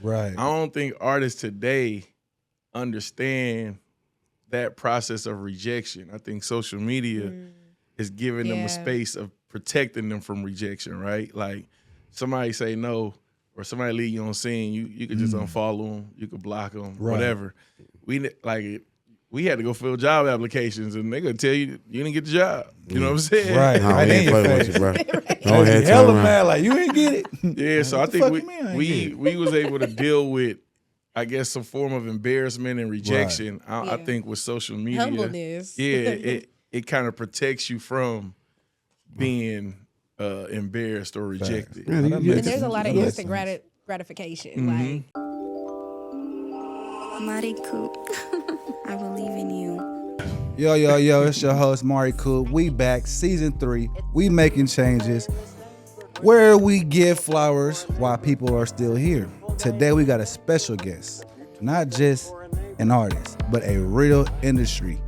Right. I don't think artists today understand that process of rejection. I think social media is giving them a space of protecting them from rejection, right? Like somebody say no or somebody leave you on scene, you could just unfollow them, you could block them, whatever. We had to go fill job applications, and they gonna tell you didn't get the job. You know what I'm saying? Right. No, we ain't playing with you, bro. Go ahead, Hella turn around. mad, like you ain't get it. Yeah, so I What the think fuck you mean I ain't get we was able to deal with, I guess, some form of embarrassment and rejection. I think with social media, Humbleness. it kind of protects you from being embarrassed or rejected. And there's a lot of instant gratification. Like, Mariku, I believe in you. Yo, it's your host, Mari Cool. We back, season 3. We making changes where we give flowers while people are still here. Today we got a special guest, not just an artist, but a real industry,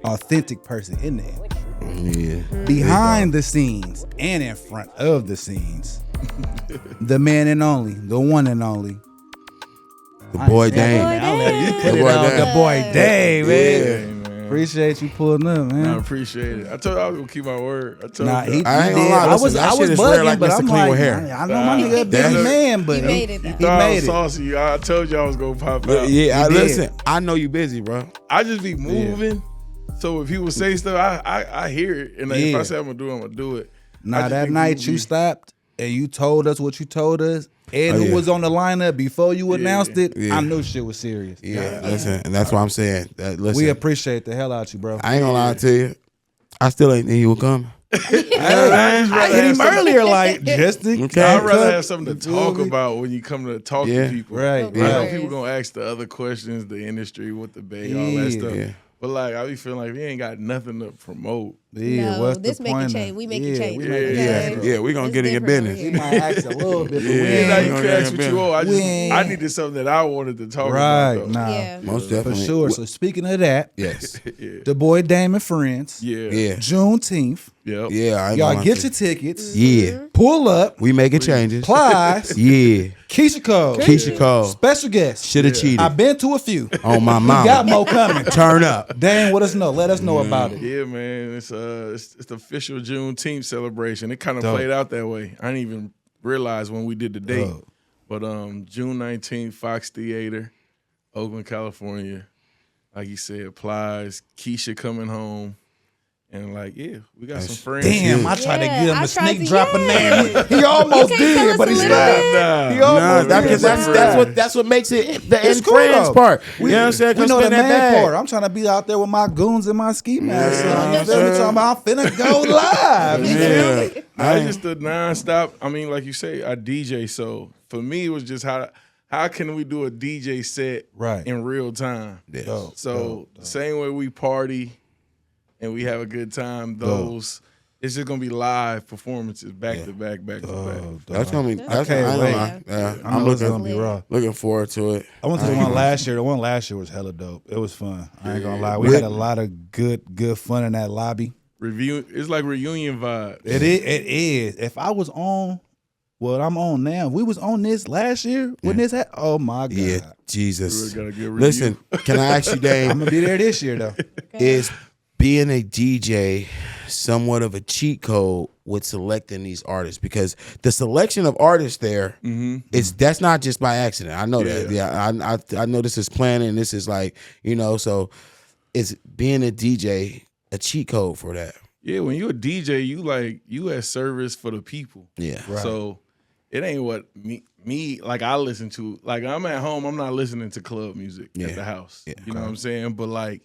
authentic person in the industry. Yeah. Behind the scenes and in front of the scenes. The man and only, the one and only. The boy Dame. I'll let you put The it boy on. Dame. The boy Dame, man. Yeah, man. Appreciate you pulling up, man. I appreciate it. I told you I was gonna keep my word. I told Nah, you. he I ain't did. gonna lie, I was listen, that shit is bugging, rare like but Mr. I'm Clean like, with hair. I know my nigga a busy man, but he made it, though. he Thought I made was it. saucy. I told you I was gonna pop out. Yeah, did. listen, I know you busy, bro. I just be moving. So if people say stuff, I hear it. And if I say I'm gonna do it, I'm gonna do it. I Nah, just that think night people you be- stopped and you told us what you told us and Oh, who yeah. was on the lineup before you announced it, Yeah. I knew shit was serious. Yeah, listen, and that's what I'm saying. Listen, We appreciate the hell out you, bro. I ain't gonna lie to you. I still ain't think you would come. I hit him earlier, like, just to Okay. I'd rather cut- have something to you feel talk me? about when you come to talk Yeah. to people. Right, Of I know course. people gonna ask the other questions, the industry, what the bay, all that stuff. Yeah. But like I be feeling like we ain't got nothing to promote. Yeah, No, what's this the make it point change. of- We make it yeah, change. we Yeah, make it Yeah, change. yeah, we gonna It's get in your different business. over We here. might ask a little bit, but Yeah. we Now ain't. you gonna can get ask in what a you want. We I needed something that I wanted to talk Right, about. Though. nah, Yeah. Most for definitely. sure. So speaking of that, Yes. the boy Dame and Friends, Yeah. Yeah. Juneteenth, Yep. Yeah. I ain't y'all gonna get lie your to tickets, you. Yeah. pull up, We making changes. Plies, Yeah. Keisha Cole, Keisha Cole. special guest. Should have cheated. I've been to a few. On my We got mama. more coming. Turn up. Dame, let us know. Let us know about it. Yeah, man. It's the official Juneteenth celebration. It kind of Dope. played out that way. I didn't even realize when we did the date. Dope. But June 19th, Fox Theater, Oakland, California. Like you said, Plies, Keisha coming home. And like, yeah, we got some friends. Damn, I tried to Yeah, give him I a tried sneak to- drop a yeah. name. He almost You can't tell did, us but a he little stopped. bit? He Nah, almost did, because but he stopped. that's what makes it the It's end cool, friends though. part. You know what I'm saying? We Come know the spend that main bag. part. I'm trying to be out there with my goons and my ski mask. Yeah, on. You feel me? Talking about I'm finna go live. You feel me? Yeah. I just the nonstop. I mean, like you say, I DJ. So for me, it was just how can we do a DJ set Right. in real time? Dope, So the same way we party and we have a good time, those it's just gonna be live performances back to back, back to back. That's gonna be. That's can't I ain't wait. gonna lie. Yeah, I I'm know it's gonna looking be raw. looking forward to it. I went to the one last year. The one last year was hella dope. It was fun. I ain't gonna lie. We had a lot of good fun in that lobby. Review. It's like reunion vibe. It is. If I was on what I'm on now, if we was on this last year when this had, oh my God. Yeah, Jesus. We got a good review. Listen, can I ask you, I'm Dave? gonna be there this year though. Is being a DJ somewhat of a cheat code with selecting these artists? Because the selection of artists there is that's not just by accident. I know that. Yeah, I know this is planning. This is like, so is being a DJ a cheat code for that? Yeah, when you're a DJ, you at service for the people. Yeah. So it ain't what me like I listen to. Like I'm at home, I'm not listening to club music at the house. Yeah. You know what I'm saying? But like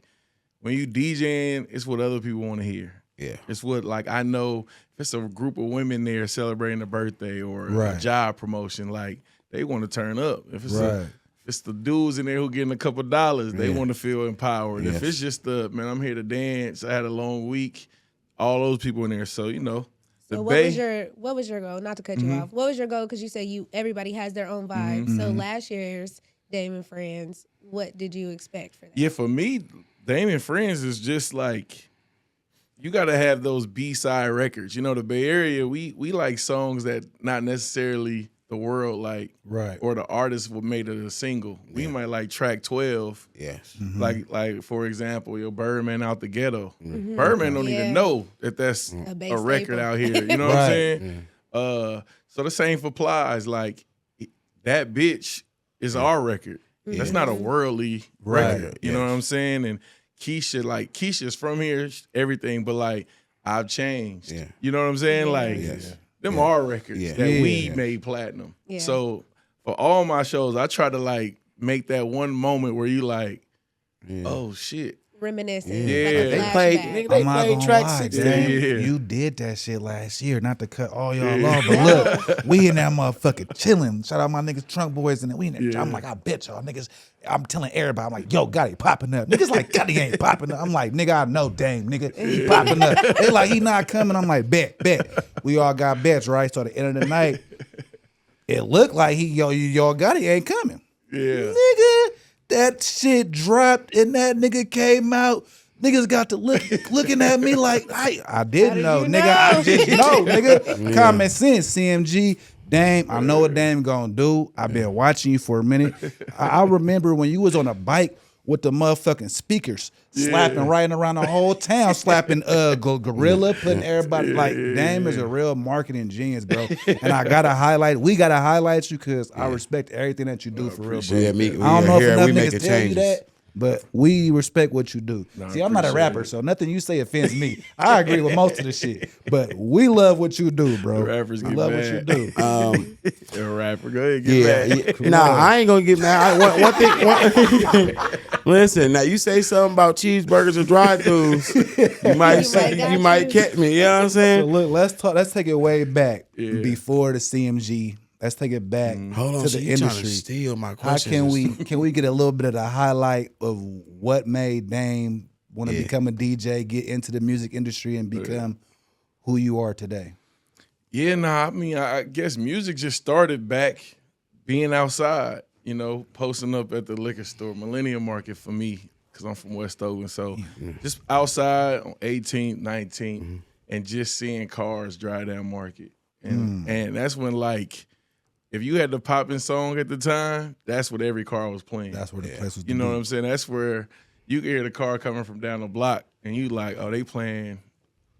when you DJing, it's what other people want to hear. Yeah. It's what like I know if it's a group of women there celebrating a birthday or a Right. job promotion, like they want to turn up. If it's Right. if it's the dudes in there who getting a couple dollars, they want to feel empowered. If Yes. it's just man, I'm here to dance. I had a long week. All those people in there. So the So Bay. what was your goal? Not to cut you off. What was your goal? Because you said everybody has their own vibe. So last year's Dame and Friends, what did you expect for that? Yeah, for me, Dame and Friends is just like you got to have those B-side records. The Bay Area, we like songs that not necessarily the world like, Right. or the artist would made it a single. We might like track 12. Yes. Like for example, your Birdman Out the Ghetto. Birdman don't even know that that's A base a record staple. out here. You know what I'm Right. saying? So the same for Plies. Like that bitch is our record. That's not a worldly record. You know what I'm saying? And Keisha's from here, everything, but like I've changed. Yeah. You know what I'm saying? Like them are records that we Yeah. made platinum. Yeah. So for all my shows, I try to like make that one moment where you like, oh shit. Reminiscing. Yeah. Like a They played- flashback. nigga, They I'm not played gonna track lie, 16. Dame, Yeah. you did that shit last year. Not to cut all y'all off, but look, we in that motherfucker chilling. Shout out my niggas Trunk Boys and we in there. I'm like, I bet y'all niggas. I'm telling everybody, I'm like, yo, Gotti popping up. Niggas like, Gotti ain't popping up. I'm like, nigga, I know Dame, nigga, he popping up. They like, he not coming. I'm like, bet. We all got bets, right? So at the end of the night, it looked like y'all Gotti ain't coming. Yeah. Nigga, that shit dropped and that nigga came out. Niggas got to looking at me like I didn't know, you nigga. know? I just know, nigga. Common sense, CMG. Dame, I know what Dame gonna do. I've been watching you for a minute. I remember when you was on a bike with the motherfucking speakers, slapping, riding around the whole town, slapping Gorilla, putting everybody like Dame is a real marketing genius, bro. And we gotta highlight you because I respect everything that you do for real, bro. Yeah, I don't know if here enough we niggas making tell you changes. that. But we respect what you do. See, I'm not a rapper, so nothing you say offends me. I agree with most of the shit. But we love what you do, bro. Rappers we get love mad. what you do. You're a rapper. Go ahead, get mad. Nah, I ain't gonna get mad. One thing. Listen, now you say something about cheeseburgers or drive-thrus, you might catch me. You know what I'm So saying? look, let's take it way back before the CMG. Let's take it back Hold on, to so the you trying to industry. steal my How question? can we get a little bit of the highlight of what made Dame want to become a DJ, get into the music industry, and become who you are today? Yeah, nah, I mean, I guess music just started back being outside, you know, posting up at the liquor store, Millennium Market for me, because I'm from West Oakland. So just outside on 18th, 19th, and just seeing cars drive down Market. And that's when, like, if you had the popping song at the time, that's what every car was playing. That's where the place was. You know what I'm saying? That's where you could hear the car coming from down the block, and you like, oh, they playing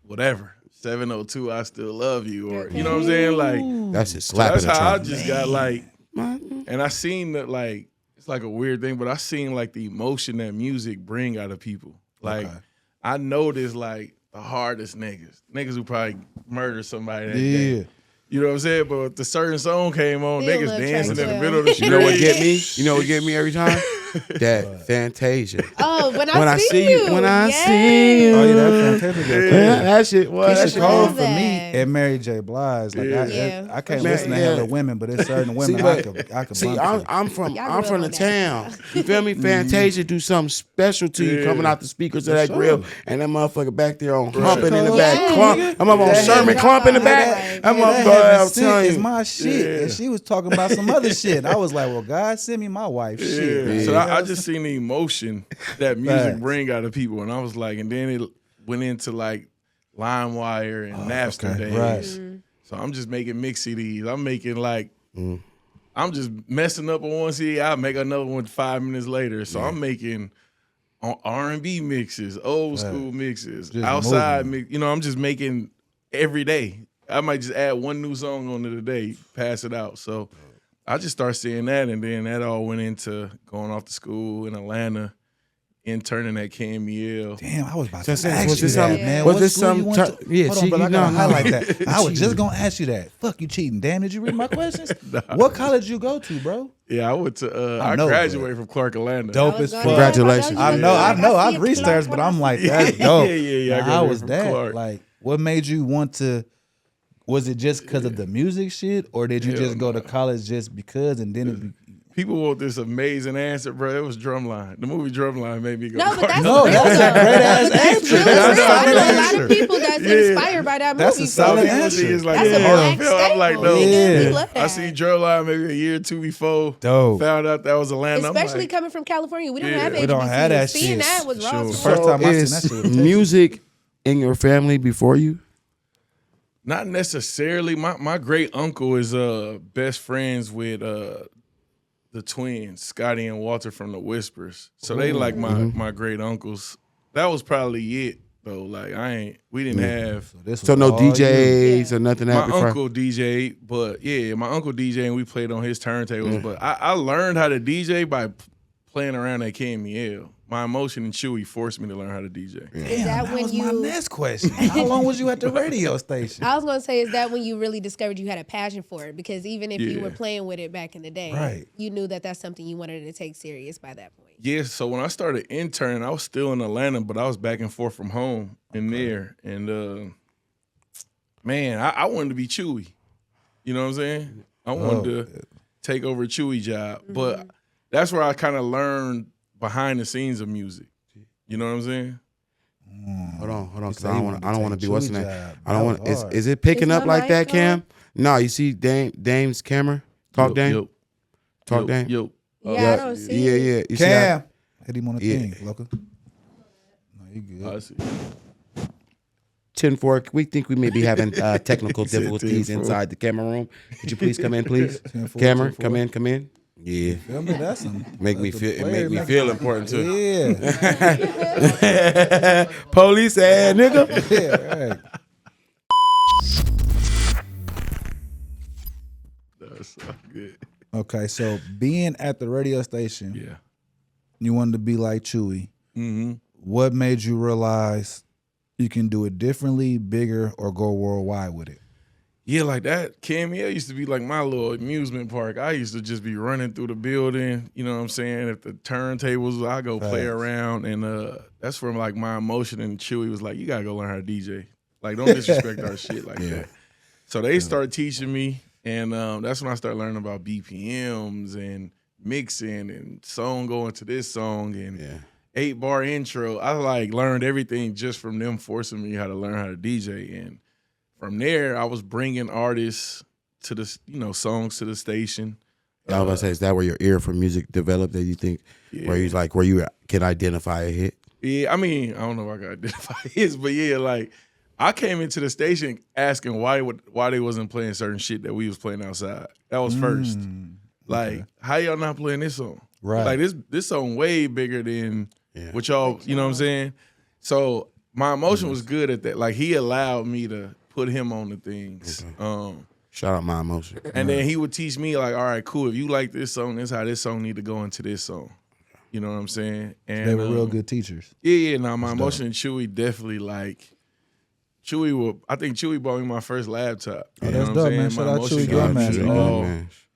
whatever. 702, I Still Love You, or you know what I'm saying? Like That's just so slapping that's how I the just got like, and I seen that like it's like a weird thing, but I seen like the emotion that music bring out of people. Like I noticed like the hardest niggas who probably murdered somebody that day. You know what I'm saying? But if the certain song came on, Still niggas love dancing track in the 12. middle of the street. You know what get me? You know what get me every time? That Fantasia. Oh, when When I see you. when I Yes. see you. Oh yeah, that's fantastic. That shit was. That's I cold love for me that. and Mary J. Blige. Like Yeah. I can't Man, listen to yeah. hella women, but it's certain women See, I but- could See, bump to. I'm from Y'all grew the up on town. that. You feel me? Fantasia do something special to you coming out the speakers of that grill, and that motherfucker back there on clumping in the back. Yeah. Clump. I'm up on That Sherman heavy- clump in the Yeah, back. right. I'm Yeah, up that there. heaven I'm sent telling is you. my shit. And she was talking about some other shit. I was like, well, God sent me my wife. Shit. Yeah. You So know I what I'm just seen the emotion that music Facts. bring out of people, and I was like, and then it went into like LimeWire and Napster okay. days. Right. So I'm just making mix CDs. I'm making like, I'm just messing up on one CD. I'll make another one 5 minutes later. So I'm making R&B mixes, old school mixes, Just outside mix. You know, I'm just making every day. I might just add one new song onto the day, pass it out. So I just start seeing that, and then that all went into going off to school in Atlanta, interning at KMEL. Damn, I was about So to say, ask was you this that, something- man. was What this school you some went t- to? yeah, Hold on, cheating? brother, I gotta No. highlight that. I was just gonna ask you that. Fuck, you cheating. Damn, did you read my questions? What college you go to, bro? Yeah, I went to. I know, graduated from Clark Atlanta. Dope I was as gonna fuck. Congratulations. say, I know. I see I've it researched, Clark but I'm like, when I that's see it. dope. Yeah. I Now, how graduated was from that? Clark. Like, what made you want to? Was it just because of the music shit, or did you Hell just go to no. college just because, and then it? People want this amazing answer, bro. It was Drumline. The movie Drumline made me go. No, but that's No, real, that's a though. great ass But that's answer. real, That's real. a I know solid a lot answer. of people that's inspired by that That's movie. a solid so answer. It's like, That's a yeah. black I'm like, staple. no. Yeah. We love that. I seen Drumline maybe a year or two before. Dope. Found out that was Atlanta. I'm Especially like, coming from California. We don't Yeah. have HBCUs. We don't have that Seeing shit. that was Sure. wrong. First time I seen is that shit was music in your family before you? Not necessarily. My great uncle is best friends with the twins, Scotty and Walter from the Whispers. So they like my great uncles. That was probably it though. Like we didn't have So no DJs or nothing. My uncle DJ, but yeah, my uncle DJ and we played on his turntables. But I learned how to DJ by playing around at KMEL. My emotion and Chewy forced me to learn how to DJ. Is that when was you? my next question. How long was you at the radio station? I was gonna say, is that when you really discovered you had a passion for it? Because even if you Yeah. were playing with it back in the day, Right. you knew that that's something you wanted to take serious by that point. Yeah, so when I started interning, I was still in Atlanta, but I was back and forth from home and there. And man, I wanted to be Chewy. You know what I'm saying? I wanted to take over Chewy job. But that's where I kind of learned behind the scenes of music. You know what I'm saying? Hold on, because said I he don't wanted want to to take be what's Chewy name. job. I don't That want. was hard. Is it picking Is up my like that, mic Cam? No, you see Dame's camera. Talk Dame. Talk Dame. Yo. Yeah, I don't see Yeah, it. yeah. You see how- Cam. Hit him on the Yeah. thing, local. No, you good. I see. 10-4. We think we may be having technical said difficulties 10-4. inside the camera room. Could you please come in, please? 10-4, Camera, 10-4. come in. Yeah. Feel me? That's some. Make me that's feel. the It player make me make- feel important too. Yeah. Police ass nigga. Yeah, right. That's so good. Okay, so being at the radio station, Yeah. you wanted to be like Chewy. Mm-hmm. What made you realize you can do it differently, bigger, or go worldwide with it? Yeah, like that. KMEL used to be like my little amusement park. I used to just be running through the building. You know what I'm saying? If the turntables, I go play Facts. around, and that's where like my emotion and Chewy was like, you gotta go learn how to DJ. Like, don't disrespect our shit like that. So they started teaching me, and that's when I started learning about BPMs and mixing and song going to this song and 8-bar intro. I like learned everything just from them forcing me how to learn how to DJ. And from there, I was bringing artists to the, songs to the station. I was about to say, is that where your ear for music developed? That you think where you can identify a hit? Yeah, I mean, I don't know if I can identify his, but yeah, like I came into the station asking why they wasn't playing certain shit that we was playing outside. That was first. Like, how y'all not playing this song? Right. Like this song way bigger than what y'all, you know what I'm saying? So my emotion was good at that. Like he allowed me to put him on the things. Shout out my emotion. And then he would teach me like, all right, cool. If you like this song, this is how this song need to go into this song. You know what I'm saying? And They were real good teachers. Yeah. Now my emotion and Chewy definitely like. I think Chewy bought me my first laptop. Oh, You know that's what I'm dope, saying? man. My Shout out emotion Chewy got Grandmaster, me man. all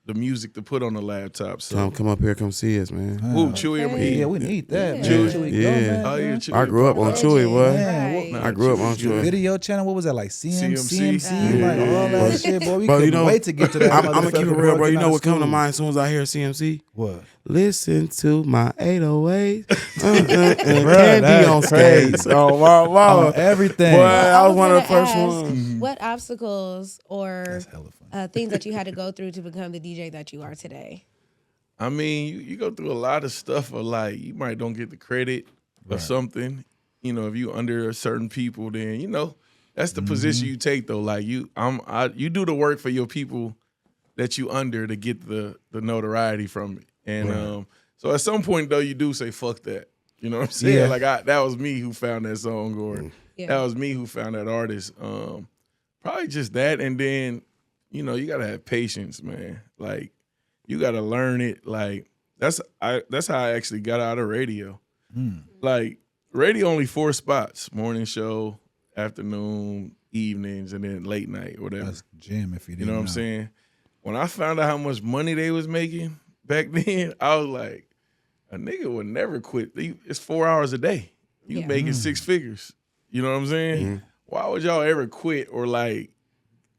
the music to put on the laptop. So Tom, come up here, come see us, man. Ooh, Chewy, Yeah, we need that, man. Chewy. Chewy Yeah. Grandmaster, Oh yeah, man. Chewy. I grew up on Chewy, boy. Man, Right. I grew up on The Chewy. video channel, what was that, like CMC, CMC? like all that shit, boy. We Bro, couldn't you know, wait to get to that. I'm gonna keep it motherfucker, real, bro. You getting know out what of comes to school. mind as soon as I hear CMC? What? Listen to my 808 and Bruh, Candy that's on crazy. stage. Oh my mama. On everything. Boy, I was one of the gonna first ask, ones. What obstacles or That's hella fun. things that you had to go through to become the DJ that you are today? I mean, you go through a lot of stuff, or like you might don't get the credit or something. You know, if you under certain people, then that's the position you take though. Like you do the work for your people that you under to get the notoriety from it. And so at some point though, you do say fuck that. You know what I'm saying? Yeah. Like that was me who found that song, or Yeah. that was me who found that artist. Probably just that, and then you gotta have patience, man. Like you gotta learn it. Like that's how I actually got out of radio. Like radio only 4 spots: morning show, afternoon, evenings, and then late night, whatever. That's gym if you You didn't know what I'm saying? When I found out how much money they was making back then, I was like, a nigga would never quit. It's 4 hours a day. You Yeah. making 6 figures. You know what I'm saying? Why would y'all ever quit or like,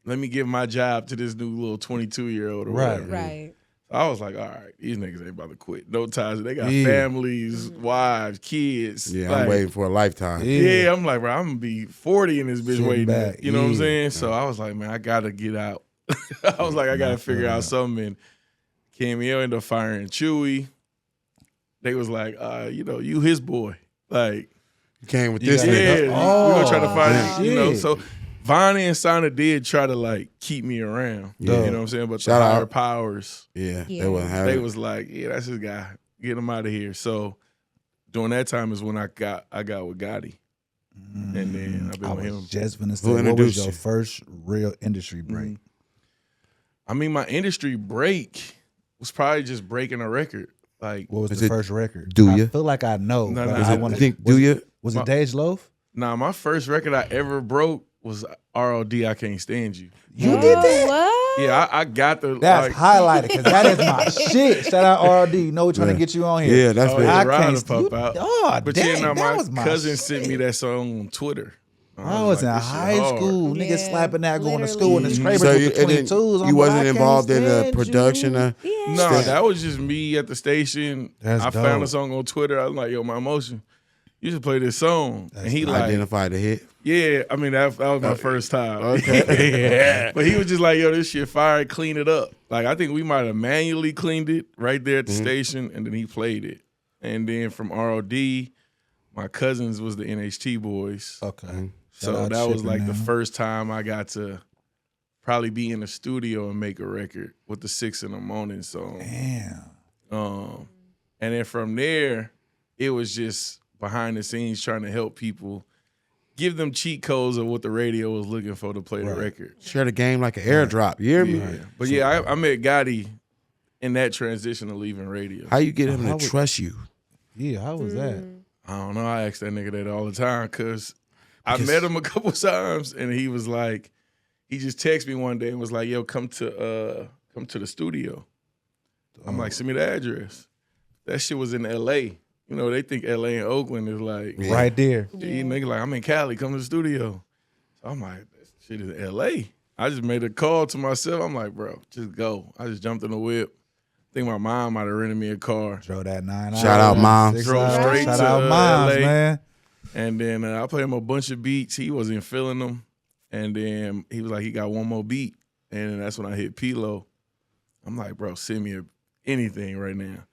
let me give my job to this new little 22-year-old or Right. whatever? Right. I was like, all right, these niggas ain't about to quit. No ties. They got Yeah. families, wives, kids. Yeah, Like, I'm waiting for a lifetime. yeah, I'm like, bro, I'm gonna be 40 in this bitch Sitting waiting. back, You know what I'm yeah. saying? So I was like, man, I gotta get out. I was like, I gotta figure out something. And KMEL ended up firing Chewy. They was like, you his boy. Like, You came with You this gotta nigga. yeah, go- we're gonna try to Oh, find shit. So Vonnie and Sana did try to like keep me around. Yeah. You know what I'm saying? But Shout the higher out. powers, Yeah, Yeah. they wasn't having they it. was like, yeah, that's his guy. Get him out of here. So during that time is when I got with Gotti. And then I've been I with was him. just gonna say, Who what was introduced your you? first real industry break? I mean, my industry break was probably just breaking a record. Like, What was Is the it first record? Do I Ya? feel like I know, No, but no, I is it want I think Do Ya? Was it Dej Loaf? nah, my first record I ever broke was ROD, I Can't Stand You. You did that? What? Yeah, I got the That's like, highlighted because that is my shit. Shout out RD. You know we're trying to get you on here. Yeah, that's Oh, big. yeah. I Ride can't to pop you, out. Oh, But dang, yeah, no, that my was my cousin shit. sent me that song on Twitter. I was in like, this shit high hard. school. Yeah, Niggas slapping that going to literally. school and the scrapers So with you, the and then 22s. I'm you like, wasn't I can't involved in the stand production you. of Yeah. No, Stand- that was just me at the station. That's I found a dope. song on Twitter. I was like, yo, my emotion. You should play this song. And he like, identify the hit. yeah, I mean, that was my first time. Okay. Yeah. But he was just like, yo, this shit fire, clean it up. Like, I think we might have manually cleaned it right there at the station, and then he played it. And then from ROD, my cousins was the NHT boys. Okay. So Shout out that was Chip like and the them. first time I got to probably be in the studio and make a record with the 6 in the Morning song. Damn. And then from there, it was just behind the scenes trying to help people, give them cheat codes of what the radio was looking for to play the record. Share the game like an airdrop. You hear me? Yeah. But yeah, I met Gotti in that transition of leaving radio. How you get him How to would- trust you? Yeah, how was that? I don't know. I ask that nigga that all the time because I met him a couple times and he was like, he just texted me one day and was like, yo, come to the studio. I'm like, send me the address. That shit was in LA. You know, they think LA and Oakland is like, Right there. yeah. Nigga like, I'm in Cali, come to the studio. So I'm like, that shit is LA. I just made a call to myself. I'm like, bro, just go. I just jumped in the whip. I think my mom might have rented me a car. Drove that 9 Shout out, Mom. 6 Drove hours. straight Shout to, out, moms, LA. man. And then I played him a bunch of beats. He wasn't feeling them. And then he was like, he got one more beat. And then that's when I hit P-Lo. I'm like, bro, send me anything right now.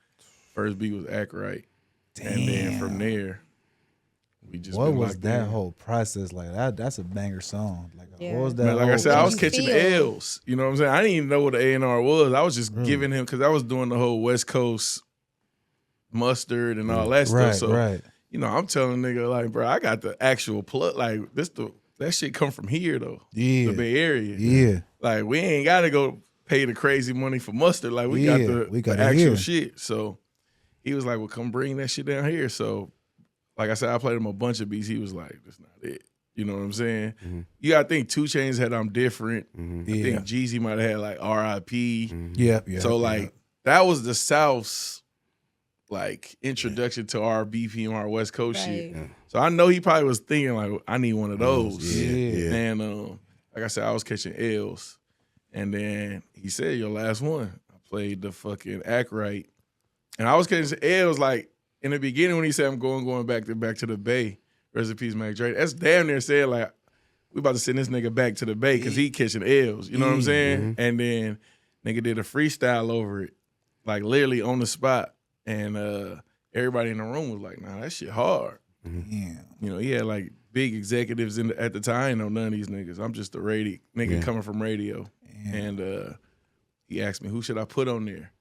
First beat was Act Right. And then from there, we just What been was locked that in. whole process like? That's a banger song. Like, Yeah. what was that? Man, like I whole said, I was What did you catching feel? L's. You know what I'm saying? I didn't even know what the A&R was. I was just giving him, because I was doing the whole West Coast mustard and all that right, stuff. So, right. you know, I'm telling nigga, like, bro, I got the actual plug. Like, that shit come from here, though. Yeah. The Bay Area. Yeah. Like, we ain't got to go pay the crazy money for mustard. Like, we Yeah, got we the got it actual here. shit. So he was like, well, come bring that shit down here. So, like I said, I played him a bunch of beats. He was like, that's not it. You know what I'm saying? You got to think 2 Chainz had I'm Different. I Yeah. think Jeezy might have had like R.I.P. Yeah. So, like, that was the South's, like, introduction to our BPM, our West Coast shit. Right. So I know he probably was thinking, like, I need one of those. Yeah. And like I said, I was catching L's. And then he said, your last one. I played the fucking Act Right. And I was catching L's, like, in the beginning when he said, I'm going back to the Bay. Rest in peace, Mac Dre. That's damn near saying, like, we about to send this nigga back to the Bay because he catching L's. You know what I'm saying? And then nigga did a freestyle over it, like, literally on the spot. And everybody in the room was like, nah, that shit hard. Yeah. You know, he had like big executives at the time. I ain't know none of these niggas. I'm just a radio nigga coming from radio. And he asked me, who should I put on there?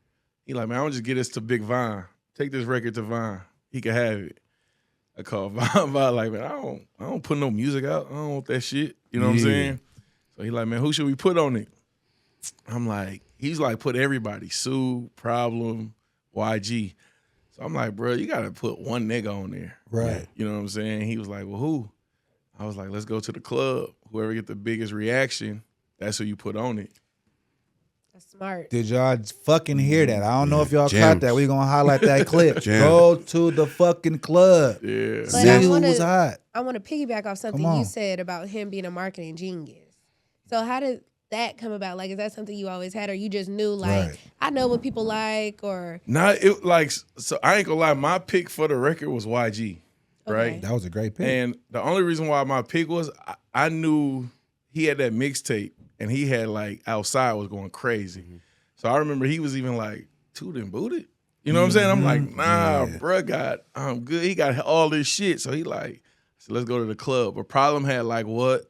He like, man, I'm gonna just get this to Big Vine. Take this record to Vine. He can have it. I called Vine like, man, I don't put no music out. I don't want that shit. You know what I'm saying? So he like, man, who should we put on it? I'm like, he's like, put everybody. Sue, Problem, YG. So I'm like, bro, you gotta put one nigga on there. Right. You know what I'm saying? He was like, well, who? I was like, let's go to the club. Whoever get the biggest reaction, that's who you put on it. That's smart. Did y'all fucking hear that? I don't know if y'all Gems. caught that. We gonna highlight that clip. Gems. Go to the fucking club. Yeah. But See I who wanna- was hot. I want to piggyback off something Come on. you said about him being a marketing genius. So how did that come about? Like, is that something you always had, or you just knew, like, Right. I know what people like, or Nah, it like, so I ain't gonna lie, my pick for the record was YG, right? Okay. That was a great pick. And the only reason why my pick was, I knew he had that mixtape and he had like Outside was going crazy. So I remember he was even like, Toot and Booted. You know what I'm saying? I'm like, nah, bruh, I'm good. He got all this shit. So he like, so let's go to the club. But Problem had like What,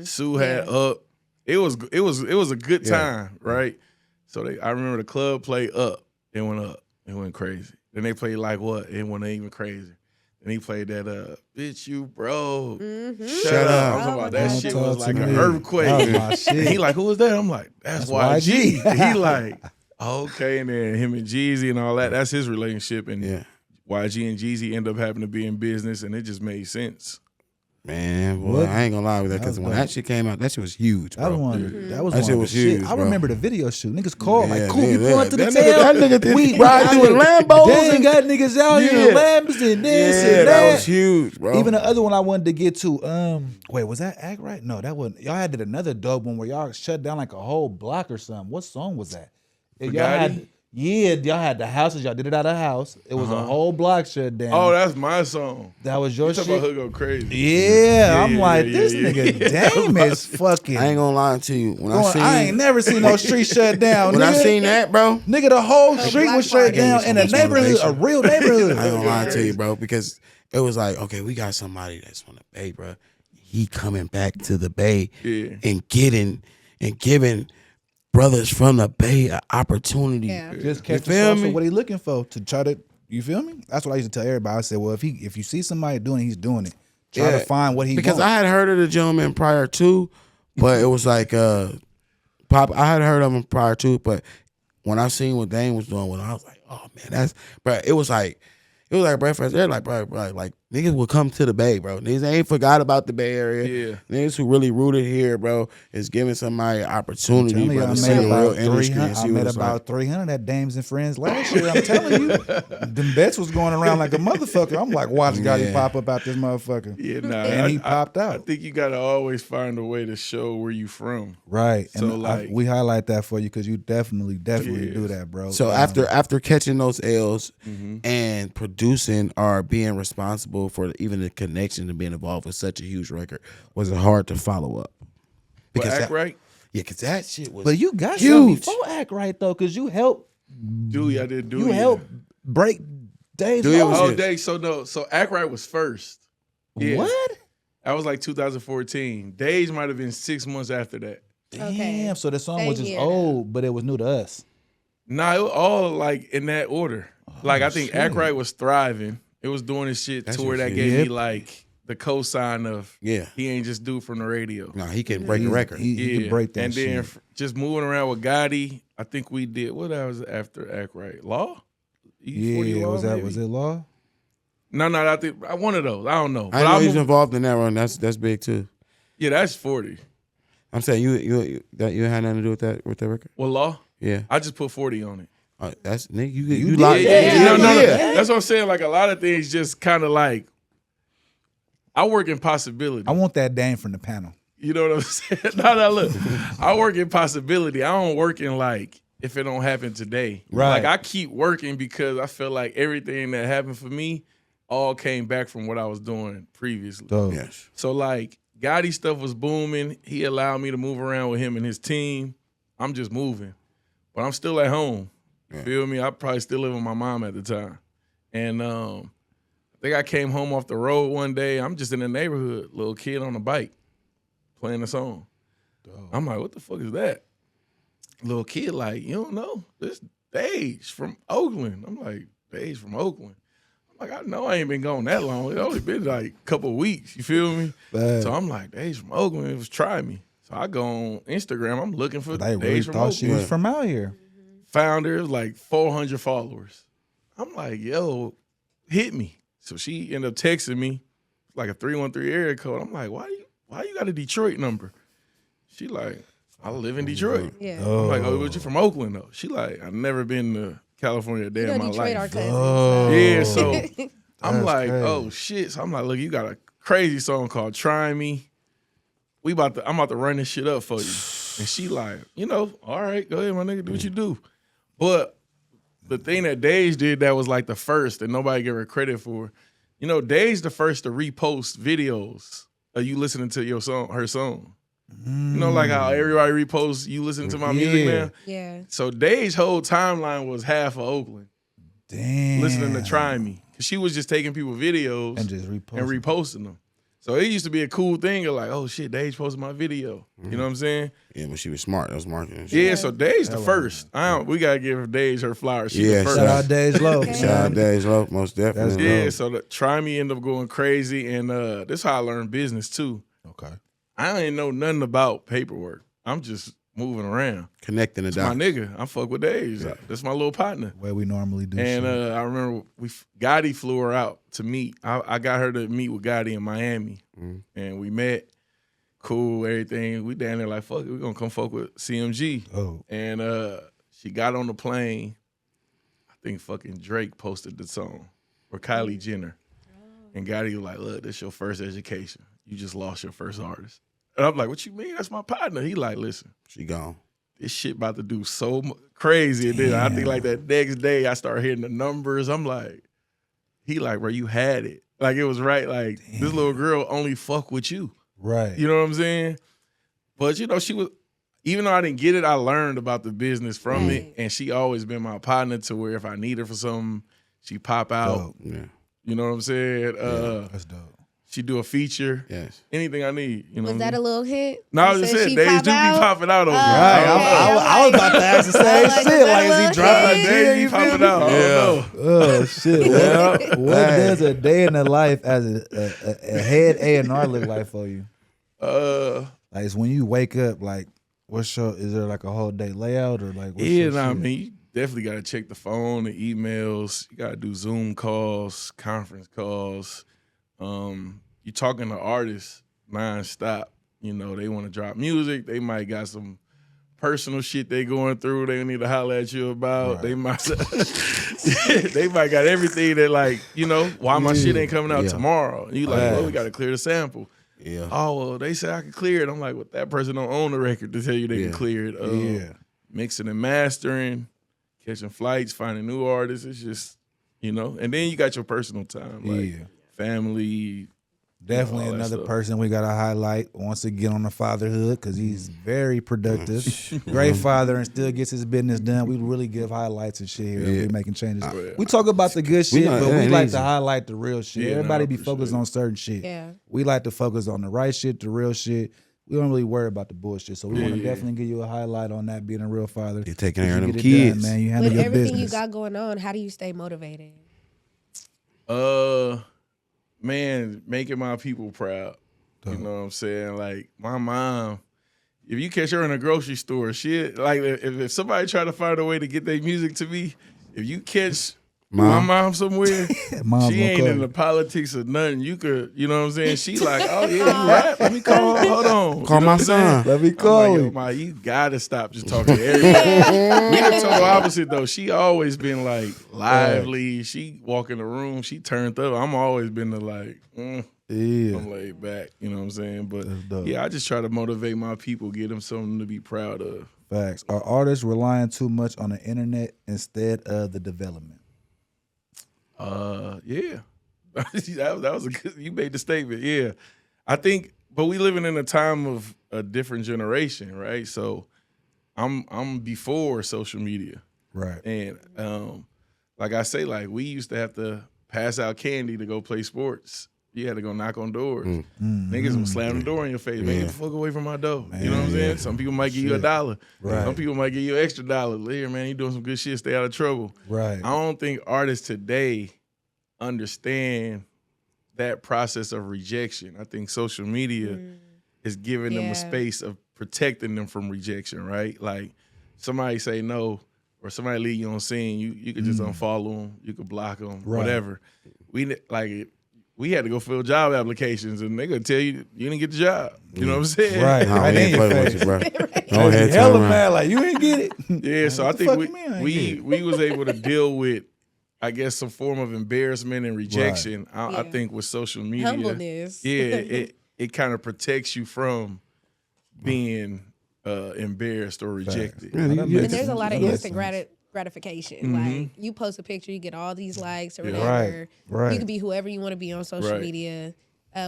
Sue had Up. It was a good time, right? So I remember the club played Up. It went up. It went crazy. Then they played Like What? It went even crazier. Then he played that Bitch You Bro. Shut up. I'm talking about that shit was like an earthquake. That was my shit. And he like, who was that? I'm like, that's YG. He like, okay, and then him and Jeezy and all that. That's his relationship. And YG and Jeezy end up having to be in business, and it just made sense. Man, boy, I ain't gonna lie with that because when that shit came out, that shit was huge, bro. That shit was huge. I remember the video shoot. Niggas called like, "Cool, you going to the town?" That nigga we ride doing Lambos. They ain't got niggas out here in Lambs and this and that. That was huge, bro. Even the other one I wanted to get to. Wait, was that Act Right? No, that wasn't. Y'all had another dope one where y'all shut down like a whole block or something. What song was that? Y'all had. Yeah, y'all had the houses. Y'all did it out of house. It was a whole block shut down. Oh, that's my song. That was your shit? You talking about Hood Go Crazy. Yeah, I'm like, this nigga Dame is fucking. I ain't gonna lie to you. When I ain't never seen no street shut down. When I seen that, bro. Nigga, the whole street was shut down in a neighborhood, a real neighborhood. I ain't gonna lie to you, bro, because it was like, okay, we got somebody that's on the Bay, bro. He coming back to the Bay and giving brothers from the Bay an opportunity. Just catch the what he looking for to try to, you feel me? That's what I used to tell everybody. I said, well, if you see somebody doing it, he's doing it. Try to find what he because wants. I had heard of the gentleman prior to, but it was like Pop. I had heard of him prior to, but when I seen what Dame was doing, I was like, oh man, that's bro. It was like breakfast. They're like, bro, like niggas will come to the Bay, bro. Niggas ain't forgot about the Bay Area. Yeah. Niggas who really rooted here, bro, is giving somebody opportunity, bro, to see the real industry and see I what made it's about like. 300 at Dames and Friends last year. I'm telling you, them bets was going around like a motherfucker. I'm like, watch Gotti pop up out this motherfucker. Yeah, nah. And he popped out. I think you gotta always find a way to show where you from. Right. So and like, we highlight that for you because you definitely do that, bro. So after catching those L's and producing or being responsible for even the connection to being involved with such a huge record, was it hard to follow up? Because Act Right? Yeah, because that shit was But you got huge. something before Act Right, though, because you helped. I did do You helped break Dave's So Act Right was first. Yeah. What? That was like 2014. Days might have been 6 months after that. Damn, so the song was just year. old, but it was new to us. Nah, it was all like in that order. Like I think Act Right was thriving. It was doing this shit to where that gave me like the cosign of he ain't just dude from the radio. No, he can break a record. He can break that and shit. then just moving around with Gotti, I think we did what was after Act Right? Law? Yeah, Law, was it Law? No, I think one of those. I don't know. I know he's involved in that one. That's big too. Yeah, that's 40. I'm saying you had nothing to do with that record. Well, Law? Yeah, I just put 40 on it. That's nigga. You No. Yeah. That's what I'm saying. Like a lot of things, just kind of like I work in possibility. I want that Dame from the panel. You know what I'm saying? No, look. I work in possibility. I don't work in like if it don't happen today. Right. Like I keep working because I feel like everything that happened for me all came back from what I was doing previously. Dope. Yes. So like Gotti stuff was booming. He allowed me to move around with him and his team. I'm just moving. But I'm still at home. You feel me? I probably still live with my mom at the time. And I think I came home off the road one day. I'm just in the neighborhood, little kid on a bike, playing a song. I'm like, what the fuck is that? Little kid like, you don't know? This Dage from Oakland. I'm like, Dage from Oakland. I'm like, I know I ain't been gone that long. It only been like a couple of weeks. You feel me? So I'm like, Dage from Oakland. It was try me. So I go on Instagram. I'm looking for They Dage really from thought Oakland. she was from out here. Found her, like 400 followers. I'm like, yo, hit me. So she ended up texting me, like a 313 area code. I'm like, why you got a Detroit number? She like, I live in Detroit. Yeah. I'm like, oh, but you from Oakland though? She like, I've never been to California a day in my Detroit life. are cousins. Yeah, so I'm like, crazy. oh shit. So I'm like, look, you got a crazy song called Try Me. I'm about to run this shit up for you. And she like, all right, go ahead, my nigga, do what you do. But the thing that Dage did that was like the first that nobody gave her credit for, Dage the first to repost videos of you listening to her song. Like how everybody reposts you listening to my music now? Yeah. So Dage's whole timeline was half of Oakland. Damn. Listening to Try Me. Cause she was just taking people videos And just and reposting them. So it used to be a cool thing of like, oh shit, Dage posted my video. You know what I'm saying? Yeah, but she was smart. That was marketing. Yeah, so Dage the first. We gotta give Dage her flowers. She the first. Shout out Dage Low. Shout out Dage Low, most definitely. Yeah, so Try Me ended up going crazy, and this is how I learned business too. Okay. I ain't know nothing about paperwork. I'm just moving around. Connecting the That's my dots. nigga. I fuck with Dage. That's my little partner. The way we normally do And shit. I remember Gotti flew her out to meet. I got her to meet with Gotti in Miami, and we met. Cool, everything. We down there like, fuck it, we gonna come fuck with CMG. Oh. And she got on the plane. I think fucking Drake posted the song, or Kylie Jenner. And Gotti was like, look, this your first education. You just lost your first artist. And I'm like, what you mean? That's my partner. He like, listen, She gone. this shit about to do so crazy. And then I think like that next day I start hearing the numbers. I'm like, he like, bro, you had it. Like it was right. Like this little girl only fuck with you. Right. You know what I'm saying? But you know, she was, even though I didn't get it, I learned about the business from it. And she always been my partner to where if I need her for something, she pop out. Dope. Yeah. You know what I'm saying? That's dope. She do a feature. Yes. Anything I need. You know Was what that I a mean? little hint? No, I You was just said saying, she Days pop do be out? popping out over Oh, here. Right. okay. I was about to ask the same like, shit. was Like, that is he a dropping little a Days day? be You feel popping me? out. I don't know. Oh shit! What does a day in the life as a head A&R look like for you? Like it's when you wake up. Like, what's your? Is there like a whole day layout or like? What's Yeah, your nah, I shit? mean, you definitely got to check the phone, the emails. You got to do Zoom calls, conference calls. You talking to artists nonstop. You know, they want to drop music. They might got some personal shit they going through. They need to holler at you about. Right. They might, they might got everything that like, you know, why my shit ain't coming out Yeah. tomorrow? And you like, well, we got to clear the sample. Yeah. Oh, well, they said I could clear it. I'm like, well, that person don't own the record to tell you they can clear it. Yeah. Mixing and mastering, catching flights, finding new artists. It's just, you know. And then you got your personal time, like family. Definitely all that another stuff. person we gotta highlight once again on the fatherhood because he's very productive, great father, and still gets his business done. We really give highlights and shit here. And we making changes. Yeah. We talk about the good shit, know, but it we ain't like easy. to highlight the real shit. Yeah, no, Everybody I be appreciate focused it. on certain shit. Yeah. We like to focus on the right shit, the real shit. We don't really worry about the bullshit. So we want to definitely give you a highlight on that being a real father. You're taking care of You them get it done, kids. man. You handle With your everything business. you got going on, how do you stay motivated? Man, making my people proud. You know what I'm saying? Like my mom, if you catch her in a grocery store, shit, like if somebody try to find a way to get their music to me, if you catch my mom somewhere, Mom's she gonna ain't call in you. the politics or nothing. You could, you know what I'm saying? She like, oh yeah, you rap. Let me call. Hold on. Call You know my what I'm saying? son. Let me I'm call like, you. yo, Ma, you gotta stop just talking to everybody. We the total opposite though. She always been like lively. She walk in the room, she turned up. I'm always been the like, Yeah. I'm laid back. You know what I'm saying? But That's dope. yeah, I just try to motivate my people, give them something to be proud of. Facts. Are artists relying too much on the internet instead of the development? Yeah. that was a good, you made the statement. Yeah. I think, but we living in a time of a different generation, right? So I'm before social media. Right. And like I say, like we used to have to pass out candy to go play sports. You had to go knock on doors. Niggas would slam the door in your face. Man, get the fuck away from my door. You know what I'm saying? Some people might give you $1. Right. Some people might give you an extra $1. Here, man, you doing some good shit. Stay out of trouble. Right. I don't think artists today understand that process of rejection. I think social media is giving them a space of protecting them from rejection, right? Like somebody say no or somebody leave you on scene, you could just unfollow them, you could block them, whatever. We had to go fill job applications and they gonna tell you didn't get the job. You know what I'm saying? Right. No, Right we in ain't your playing face. with you, bro. Go ahead, Hella turn around. mad, like you ain't get it. Yeah, so I What the think fuck you mean I ain't get we was able to deal with, I guess, some form of embarrassment and rejection. I think with social media, Humbleness. yeah, it kind of protects you from being embarrassed or rejected. Yeah, that you- And there's a lot of That makes instant gratification. Mm-hmm. Like you post a picture, you get all these likes or Right, whatever. right. You can be whoever you want to be on social Right. media.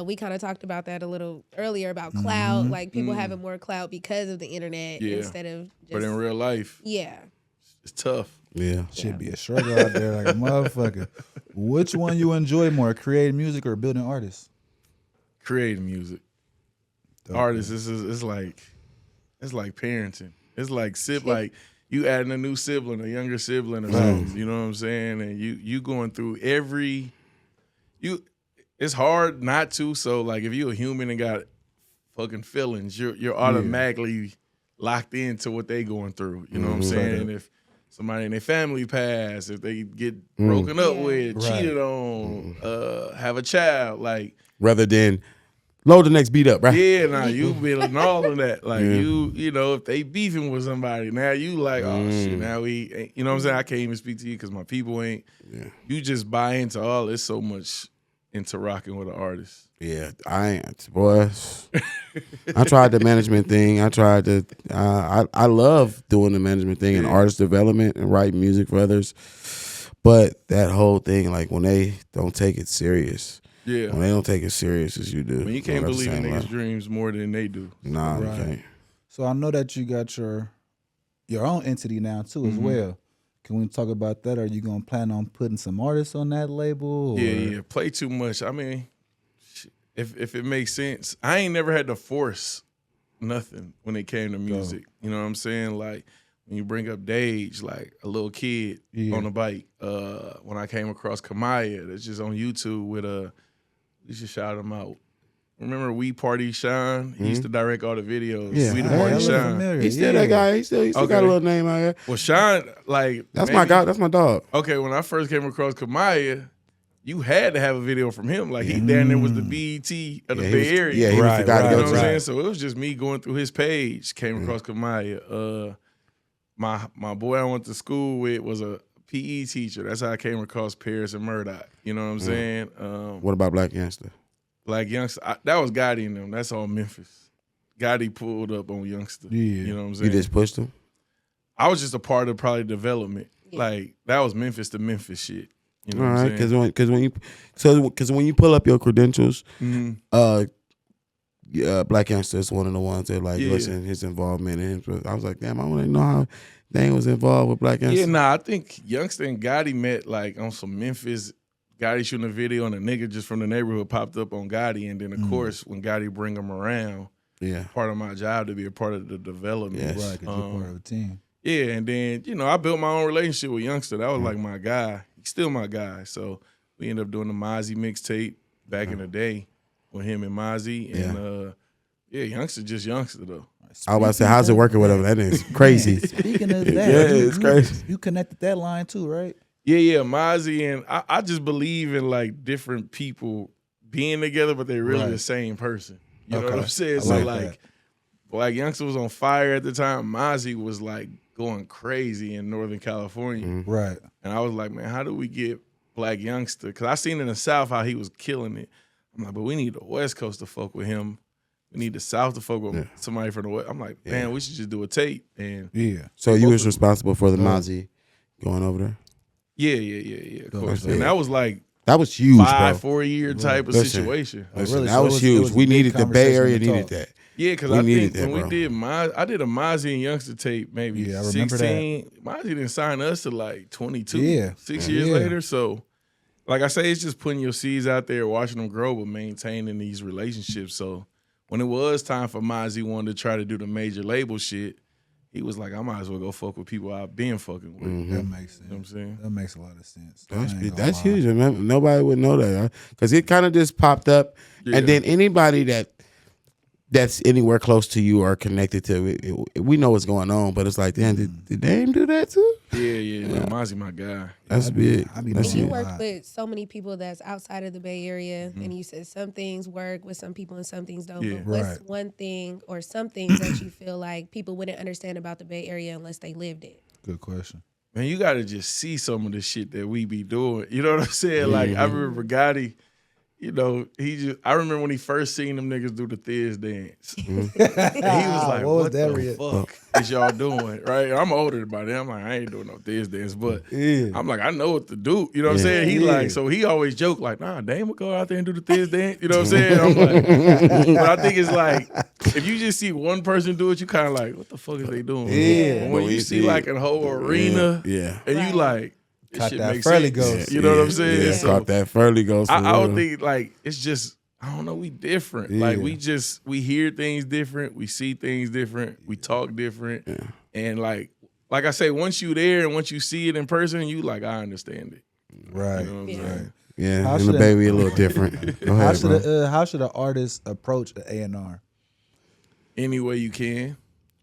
We kind of talked about that a little earlier about clout, like people having more clout because of the internet Yeah. instead of just But in real life, yeah. it's tough. Yeah. Should be a struggle out there like a motherfucker. Which one you enjoy more, creating music or building artists? creating music. Dope, Artists, it's like parenting. It's like like you adding a new sibling, a younger sibling or something. You know what I'm saying? And you going through it's hard not to. So like if you're a human and got fucking feelings, you're automatically locked into what they going through. You know what I'm saying? And if somebody in their family pass, if they get broken up with, cheated on, have a child, like rather than load the next beat up, right? Yeah, nah, you feeling all of that. Like you know, if they beefing with somebody, now you like, oh shit, now we ain't, you know what I'm saying? I can't even speak to you because my people ain't. Yeah. You just buy into all. There's so much into rocking with an artist. Yeah, I ain't, boy. I tried the management thing. I tried to. I love doing the management thing and artist development and writing music for others. But that whole thing, like when they don't take it serious. Yeah. When they don't take it serious as you do. When you can't believe in niggas' dreams more than they do. Nah, you can't. So I know that you got your own entity now too as well. Can we talk about that? Are you gonna plan on putting some artists on that label? Or? Yeah. Play too much. I mean, if it makes sense, I ain't never had to force nothing when it came to music. You know what I'm saying? Like when you bring up Dage, like a little kid on a bike. When I came across Kamaya, that's just on YouTube with we should shout him out. Remember We Party Sean? He used to direct all the videos. Yeah, We the Party Sean. He's still that guy. He still got a little name out here. Well, Sean, like that's my guy. That's my dog. Okay, when I first came across Kamaya, you had to have a video from him. Like he down there was the BET of the Bay Area. Yeah, he was the guy to You know go what to. I'm saying? So it was just me going through his page. Came across Kamaya. My boy I went to school with was a PE teacher. That's how I came across Paris and Murdoch. You know what I'm saying? What about Black Youngster? Black Youngster, that was Gotti and them. That's all Memphis. Gotti pulled up on Youngster. Yeah. You know what I'm saying? You just pushed him? I was just a part of probably development. Yeah. Like, that was Memphis to Memphis shit. You know what I'm saying? Because when you pull up your credentials, Black Youngster is one of the ones that listen, his involvement in him. I was like, damn, I want to know how Dane was involved with Black Youngster. Yeah, nah, I think Youngster and Gotti met like on some Memphis. Gotti shooting a video and a nigga just from the neighborhood popped up on Gotti, and then of course when Gotti bring him around, part of my job to be a part of the development. Right, because you're part of a team. Yeah, and then I built my own relationship with Youngster. That was like my guy. He's still my guy. So we ended up doing the Mozzie mixtape back in the day with him and Mozzie, and Youngster just Youngster though. I was about to say, how's it working with him? That is crazy. Speaking of that, it's crazy. You connected that line too, right? Yeah, Mozzie, and I just believe in like different people being together, but they're really the same person. You know what I'm saying? So like Black Youngster was on fire at the time. Mozzie was like going crazy in Northern California. Right. And I was like, man, how do we get Black Youngster? Because I seen in the South how he was killing it. I'm like, but we need the West Coast to fuck with him. We need the South to fuck with somebody from the West. I'm like, man, we should just do a tape. And so you was responsible for the Mozzie going over there? Yeah, of course. And that was like that was huge, 4 year type of situation. Listen, that was huge. We needed the Bay Area needed that. Yeah, because I think when we did I did a Mozzie and Youngster tape maybe 16. Mozzie didn't sign us to like 22. Yeah. 6 years later. So like I say, it's just putting your seeds out there, watching them grow, but maintaining these relationships. So when it was time for Mozzie wanted to try to do the major label shit, he was like, I might as well go fuck with people I've been fucking with. That makes sense. You know what I'm saying? That makes a lot of sense. That's huge. Nobody would know that. Because it kind of just popped up. Yeah. And then anybody that's anywhere close to you or connected to it, we know what's going on. But it's like, damn, did Dame do that too? Yeah. No, Mozzie my guy. That's big. You work with so many people that's outside of the Bay Area, and you said some things work with some people and some things don't. Yeah. But what's one thing or some things that you feel like people wouldn't understand about the Bay Area unless they lived it? Good question. Man, you got to just see some of the shit that we be doing. You know what I'm saying? Like, I remember Gotti, I remember when he first seen them niggas do the Thiz dance. And he was like, what the fuck is y'all doing? Right? I'm older by then. I'm like, I ain't doing no Thiz dance. But I'm like, I know what to do. You know what I'm saying? He like, so he always joke like, nah, Dame will go out there and do the Thiz dance. You know what I'm saying? I'm like, but I think it's like, if you just see one person do it, you kind of like, what the fuck is they doing? Yeah. But when you see like a whole arena, and you like, caught that Furley ghost. You know what I'm saying? Yeah, so caught that Furley ghost. I don't think like it's just I don't know, we different. Like we hear things different, we see things different, we talk different. Yeah. And like I say, once you there and once you see it in person, you like, I understand it. Right. You know what I'm saying? Yeah, and the baby a little different. Go ahead, how should an artist approach the A&R? Any way you can.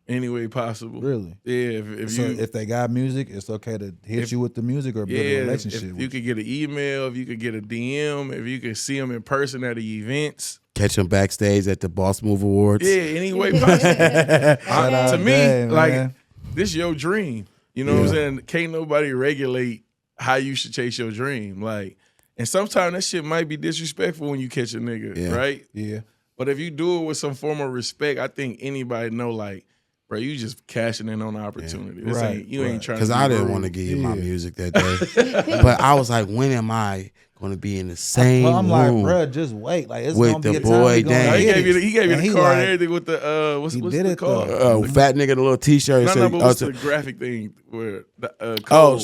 Any way possible. Really? Yeah. If they got music, it's okay to hit you with the music or build a relationship. If you could get an email, if you could get a DM, if you could see them in person at the events. Catch them backstage at the Boss Move Awards. Yeah, any way possible. To me, like, this your dream. You know what I'm saying? Can't nobody regulate how you should chase your dream. Like, and sometimes that shit might be disrespectful when you catch a nigga, right? Yeah. But if you do it with some form of respect, I think anybody know, like, bro, you just cashing in on the opportunity. This ain't trying to. Because I didn't want to give you my music that day, but I was like, when am I going to be in the same room? I'm like, bro, just wait. Like, it's with gonna the be a boy time Dan. He gave you the card and everything with the what's the card? Fat nigga, the little T-shirt. No, but what's the graphic thing where the code?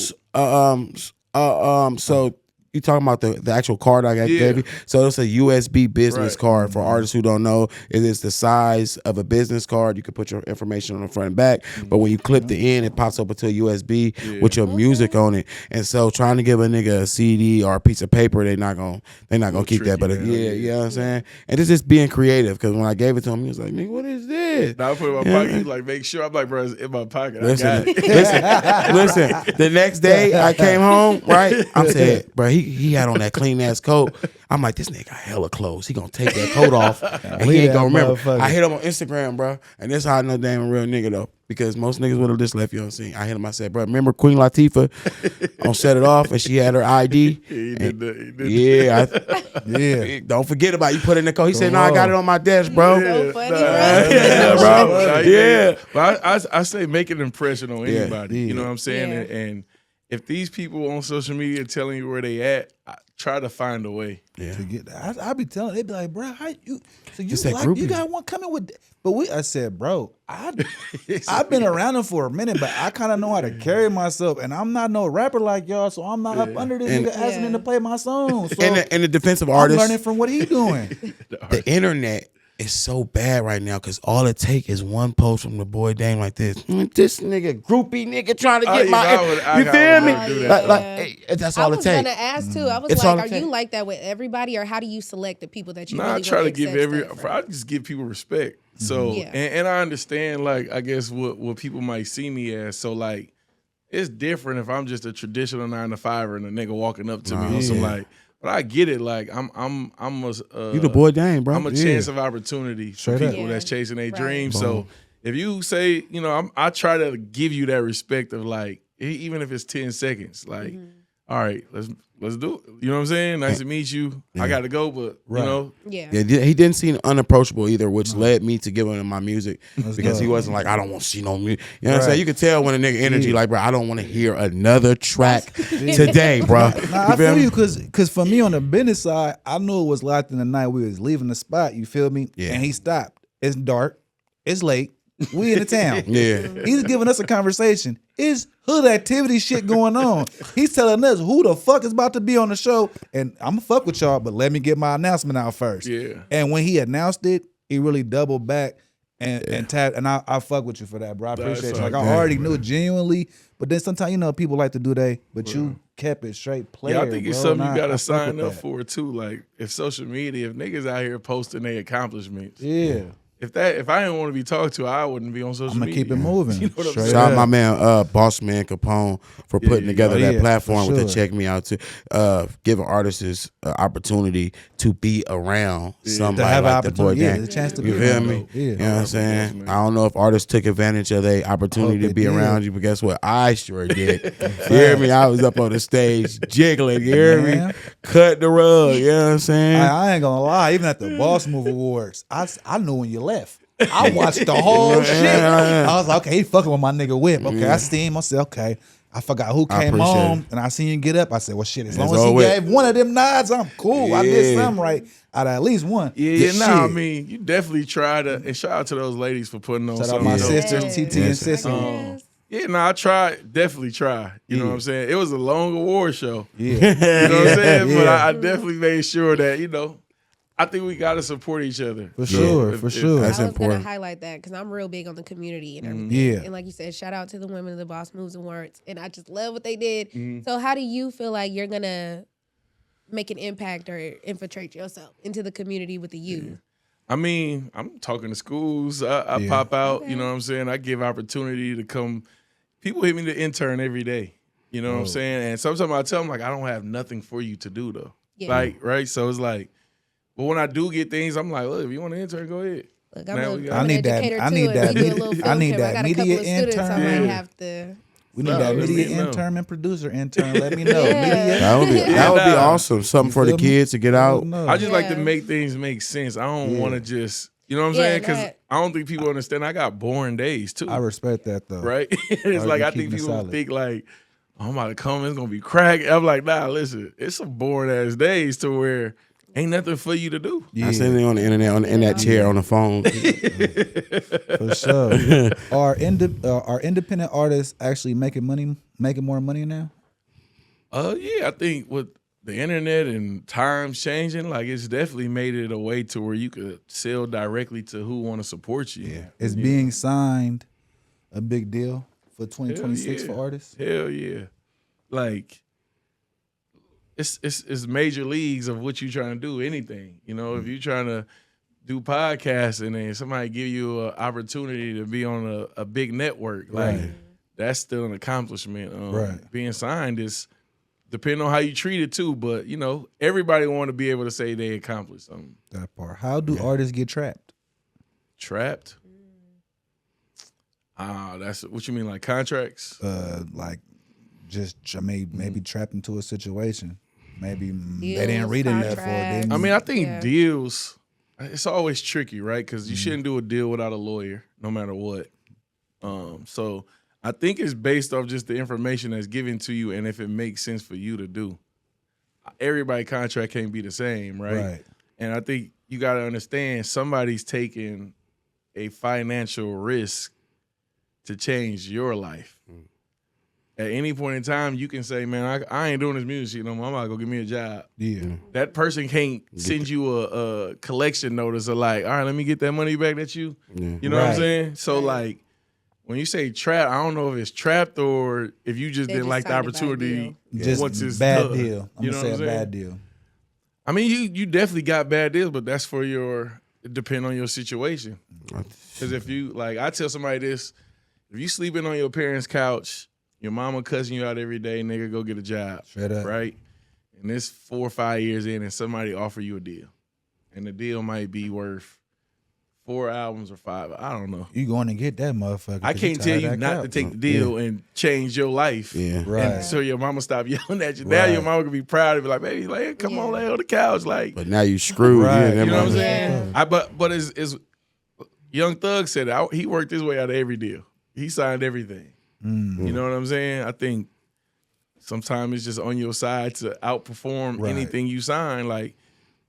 So. You talking about the actual card I got, baby? So it's a USB business card. For artists who don't know, it is the size of a business card. You can put your information on the front and back, but when you clip the end, it pops up into a USB with your music on it. And so, trying to give a nigga a CD or a piece of paper, they're not gonna keep that. But you know what I'm saying? And it's just being creative. Because when I gave it to him, he was like, "Nigga, what is this?" Now I put it in my pocket. He's like, make sure. I'm like, bro, it's in my pocket. Listen, I got it. listen. The next day I came home, right? I'm saying, bro, he had on that clean ass coat. I'm like, this nigga got hella clothes. He gonna take that coat off and he ain't gonna remember. I hit him on Instagram, bro, and this how I know damn a real nigga though, because most niggas would have just left you on scene. I hit him. I said, bro, remember Queen Latifah on Set It Off and she had her ID? Yeah. Don't forget about it. You put it in the coat. He said, no, I got it on my desk, bro. So funny, bro. Yeah. But I say make an impression on anybody. You know what I'm saying? And if these people on social media telling you where they at, try to find a way. To get that. I be telling, they be like, bro, how you? So you got one coming with? But I said, bro, I've been around them for a minute, but I kind of know how to carry myself, and I'm not no rapper like y'all, so I'm not up under this nigga asking him to play my song. So and the defensive artist, I'm learning from what he doing. The internet is so bad right now because all it take is one post from the boy Dame like this. This nigga groupie nigga trying to get you feel me? That's all it takes. I was gonna ask too. I was like, are you like that with everybody, or how do you select the people that you? I try to give I just give people respect. So and I understand, like, I guess what people might see me as. So like, it's different if I'm just a traditional 9-to-5er and a nigga walking up to me or some like. But I get it. Like I'm you the boy Dame, bro. I'm a chance of opportunity for people that's chasing their dreams. So if you say, you know, I try to give you that respect of like, even if it's 10 seconds, like, all right, let's do it. You know what I'm saying? Nice to meet you. I got to go, but you know, he didn't seem unapproachable either, which led me to give him my music because he wasn't like, I don't want to see no music. You know what I'm saying? You could tell when a nigga energy like, bro, I don't want to hear another track today, bro. Nah, I feel you because for me on the business side, I knew it was locked in the night. We was leaving the spot. You feel me? Yeah. And he stopped. It's dark. It's late. We in the town. He's giving us a conversation. It's hood activity shit going on. He's telling us who the fuck is about to be on the show, and I'm gonna fuck with y'all, but let me get my announcement out first. And when he announced it, he really doubled back and tapped. And I fuck with you for that, bro. I appreciate you. Like I already knew genuinely, but then sometimes you know people like to do but you kept it straight player. Yeah, I think it's something you gotta sign up for too. Like if social media, if niggas out here posting their accomplishments, If I didn't want to be talked to, I wouldn't be on social media. I'm gonna keep it moving. You know what I'm saying? Shout out my man, Boss Man Capone, for putting together that platform with the Check Me Out to give artists this opportunity to be around somebody like the boy Dame. The chance to you feel me? You know what I'm saying? I don't know if artists took advantage of their opportunity to be around you, but guess what? I sure did. You hear me? I was up on the stage jiggling. You hear me? Cut the rug. You know what I'm saying? I ain't gonna lie. Even at the Boss Move Awards, I knew when you left. I watched the whole shit. I was like, okay, he fucking with my nigga Whip. Okay, I see him. I said, okay. I forgot who came home, and I seen him get up. I said, well, shit, as long as he gave one of them nods, I'm cool. I did something right out of at least one. I mean, you definitely try to, and shout out to those ladies for putting on something. Shout out my sisters, TT and Sissy. Definitely try. You know what I'm saying? It was a long award show. Yeah. You know what I'm saying? But I definitely made sure that, you know, I think we gotta support each other. For sure. That's I was important. gonna highlight that because I'm real big on the community and everything. Yeah. And like you said, shout out to the women of the Boss Moves and Words. And I just love what they did. Mm-hmm. So how do you feel like you're gonna make an impact or infiltrate yourself into the community with the youth? I mean, I'm talking to schools. I pop out. You know what I'm saying? I give opportunity to come. People hit me to intern every day. You know what I'm saying? And sometimes I tell them like, I don't have nothing for you to do though. Yeah. Like, right? So it's like, but when I do get things, I'm like, look, if you want to intern, go ahead. Look, Now I'm we an got- I need that- educator I too, need and that we do a media- little I field need trip. that I got a couple media of students I intern. might Yeah. have to. We need No, that let media me know. intern and producer intern. Let me know. Yeah. Media. That would be Yeah. awesome. Something for the feel me? kids to get out. No. I just like to Yeah. make things make sense. I don't want to just, you know what I'm Yeah, saying? Because that- I don't think people understand. I got boring days too. I respect that though. Right? It's Or like you I keeping think it people solid. think like, oh, I'm about to come, it's gonna be crack. I'm like, nah, listen, it's some boring ass days to where ain't nothing for you to do. I seen it on the internet, in that chair on the phone. For sure. Are independent artists actually making more money now? Yeah, I think with the internet and times changing, like it's definitely made it a way to where you could sell directly to who want to support you. Yeah. Is being signed a big deal for 2026 Hell for artists? Hell yeah. Like it's major leagues of what you trying to do, anything. You know, if you're trying to do podcasting and somebody give you an opportunity to be on a big network, like that's still an accomplishment. Right. Being signed is depending on how you treat it too, but you know, everybody want to be able to say they accomplished something. That part. How do artists get trapped? Trapped? That's what you mean, like contracts? Like just maybe trapped into a situation. Maybe they Deals, didn't read enough or contracts. didn't. I mean, I think Yeah. deals, it's always tricky, right? Because you shouldn't do a deal without a lawyer, no matter what. So I think it's based off just the information that's given to you and if it makes sense for you to do. Everybody contract can't be the same, right? Right. And I think you got to understand somebody's taking a financial risk to change your life. At any point in time, you can say, man, I ain't doing this music shit no more. I'm about to go get me a job. Yeah. That person can't send you a collection notice of like, all right, let me get that money back that you know what I'm Right. saying? So like, when you say trap, I don't know if it's trapped or if you just They didn't just like the signed a bad opportunity Just once it's bad done. deal. I'm You gonna know say what a I'm saying? bad deal. I mean, you definitely got bad deals, but that's for it depend on your situation. Because if you, like, I tell somebody this, if you sleeping on your parents' couch, your mama cussing you out every day, nigga, go get a job. Straight up. Right? And this 4 or 5 years in and somebody offer you a deal. And the deal might be worth 4 albums or 5. I don't know. You going to get that motherfucker. I 'cause you can't tell tired you of that not to couch. take the deal and change your life. Yeah. Right. And so your mama stop yelling at you. Now your Right. mama can be proud of you, like, baby, like, come on, lay on the couch. Like, But now you screwed. Right. Yeah, you know what I'm that saying? But as Young Thug said, he worked his way out of every deal. He signed everything. You know what I'm saying? I think sometimes it's just on your side to outperform Right. anything you sign. Like,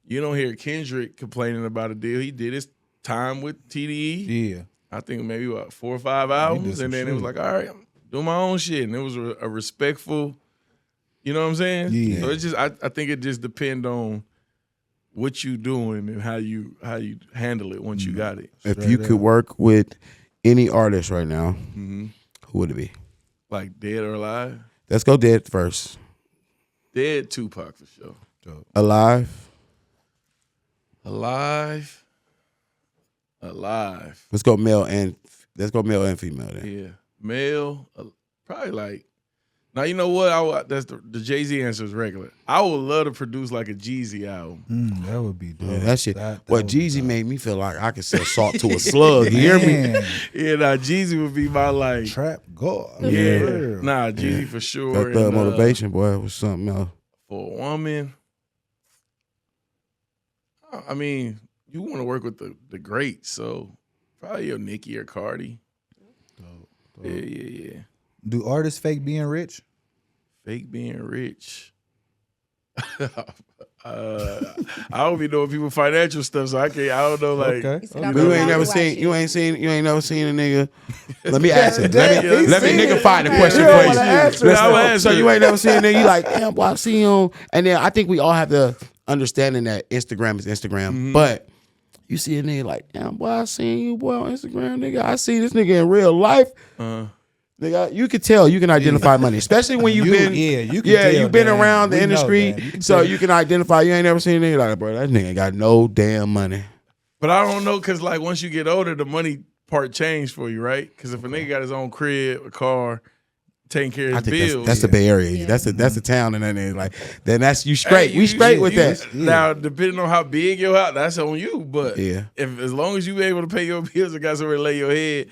you don't hear Kendrick complaining about a deal. He did his time with TDE. Yeah. I think maybe 4 or 5 albums, some and then it was shit. like, all right, I'm doing my own shit, and it was a respectful. You know what I'm saying? Yeah. So it's just I think it just depend on what you doing and how you handle it once you got it. If Straight you up. could work with any artist right now, who would it be? Like dead or alive. Let's go dead first. Dead Tupac for sure. Alive. Alive. Let's go male and female then. Yeah. Male. Probably like. Now you know what? That's the Jay-Z answer is regular. I would love to produce like a Jeezy album. That would be dope. Yeah, that shit. That What would be Jeezy dope. made me feel like I could sell salt to a slug. You hear me? Man, Yeah, nah, Jeezy would be my like. Trap God. Yeah. For real. Nah, Jeezy for sure. That thug And, motivation, boy, it was something else. for a woman, I mean, you want to work with the greats, so probably your Nicki or Cardi. Yeah. Do artists fake being rich? Fake being rich. I don't even know people financial stuff, so I don't know. Like, Okay. He said, okay. I'm But you gonna ain't never watch seen. it. You ain't never seen a nigga. Let me ask it. Let me He's seen nigga it. find the question You for don't you. wanna answer Listen, it. I will answer so it. you ain't never seen a nigga. You like, damn, boy, I see him. And then I think we all have to understanding that Instagram is Instagram, but you see a nigga like, damn, boy, I seen you, boy, on Instagram, nigga. I see this nigga in real life. Nigga, you can tell, you can identify money, especially when you've been, you've been around the industry, so you can identify. You ain't never seen a nigga like, bro, that nigga got no damn money. But I don't know, cause like once you get older, the money part changed for you, right? Cause if a nigga got his own crib, a car, taking care of his bills, that's the Bay Area. That's a town, and then like then that's you straight. We straight with that. Now, depending on how big your house, that's on you. But if as long as you able to pay your bills and got somewhere to lay your head,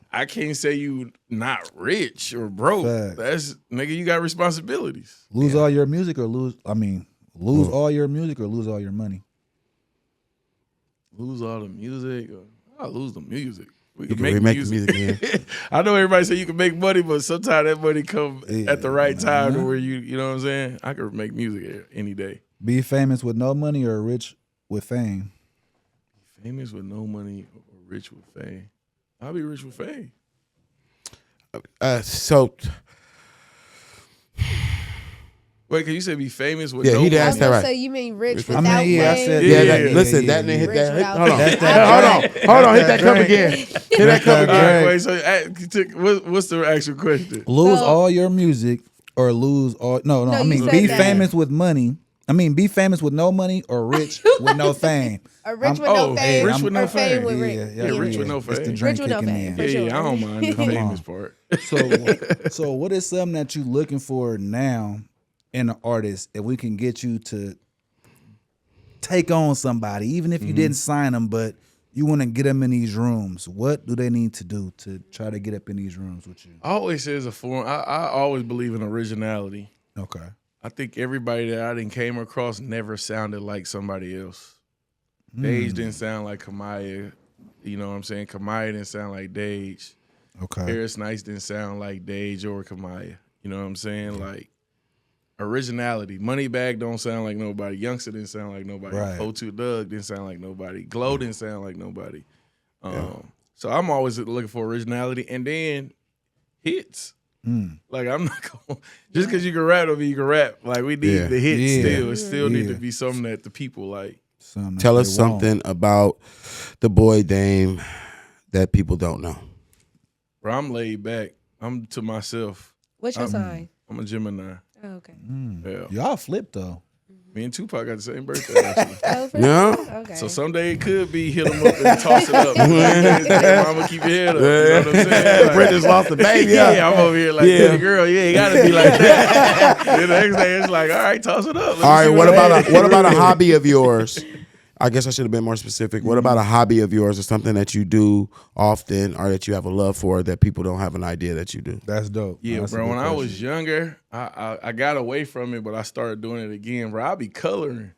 I can't say you not rich or broke. That's nigga, you got responsibilities. Lose all your music or lose all your music or lose all your money. Lose all the music. I'll lose the music. We can make music again. I know everybody say you can make money, but sometimes that money come at the right time to where you know what I'm saying? I could make music any day. Be famous with no money or rich with fame? Famous with no money or rich with fame? I'll be rich with fame. Wait, can you say be famous with no money? Yeah, he asked that right. So you mean rich without fame? I said listen, that nigga hit that. Hold on, hit that cup again. Hit that cup again. Wait, so what's the actual question? Lose all your music or lose all? No. I mean, be famous with money. I mean, be famous with no money or rich with no fame. Or rich with no fame. Rich with no fame. Rich with no fame. It's the drink Rich with no kicking fame. in. Sure. I don't mind the famous part. So what is something that you looking for now in an artist if we can get you to take on somebody, even if you didn't sign them, but you want to get them in these rooms? What do they need to do to try to get up in these rooms with you? I always say it's a form. I always believe in originality. Okay. I think everybody that I didn't came across never sounded like somebody else. Dage didn't sound like Kamaya. You know what I'm saying? Kamaya didn't sound like Dage. Okay. Harris Nice didn't sound like Dage or Kamaya. You know what I'm saying? Like originality. Moneybag don't sound like nobody. Youngster didn't sound like nobody. Right. O2 Doug didn't sound like nobody. Glow didn't sound like nobody. So I'm always looking for originality, and then hits. Like I'm not going just because you can rap over you can rap. Like we need the hits still. It still need to be something that the people like. Tell us something about Daboydame that people don't know. Bro, I'm laid back. I'm to myself. What's your sign? I'm a Gemini. Oh, okay. Yeah. Y'all flipped though. Me and Tupac got the same birthday, actually. Oh, for Yeah. real? Okay. So someday it could be hit them up and toss it up. Mama, keep your head up. You know what I'm saying? Like, Brenda's lost the baby. yeah, I'm over here like, baby girl, you ain't got to be like that. Then the next day, it's like, all right, toss it up. All right, what about a hobby of yours? I guess I should have been more specific. What about a hobby of yours or something that you do often or that you have a love for that people don't have an idea that you do? That's dope. Yeah, That's a bro. good When I was question. younger, I got away from it, but I started doing it again, bro. I'll be coloring.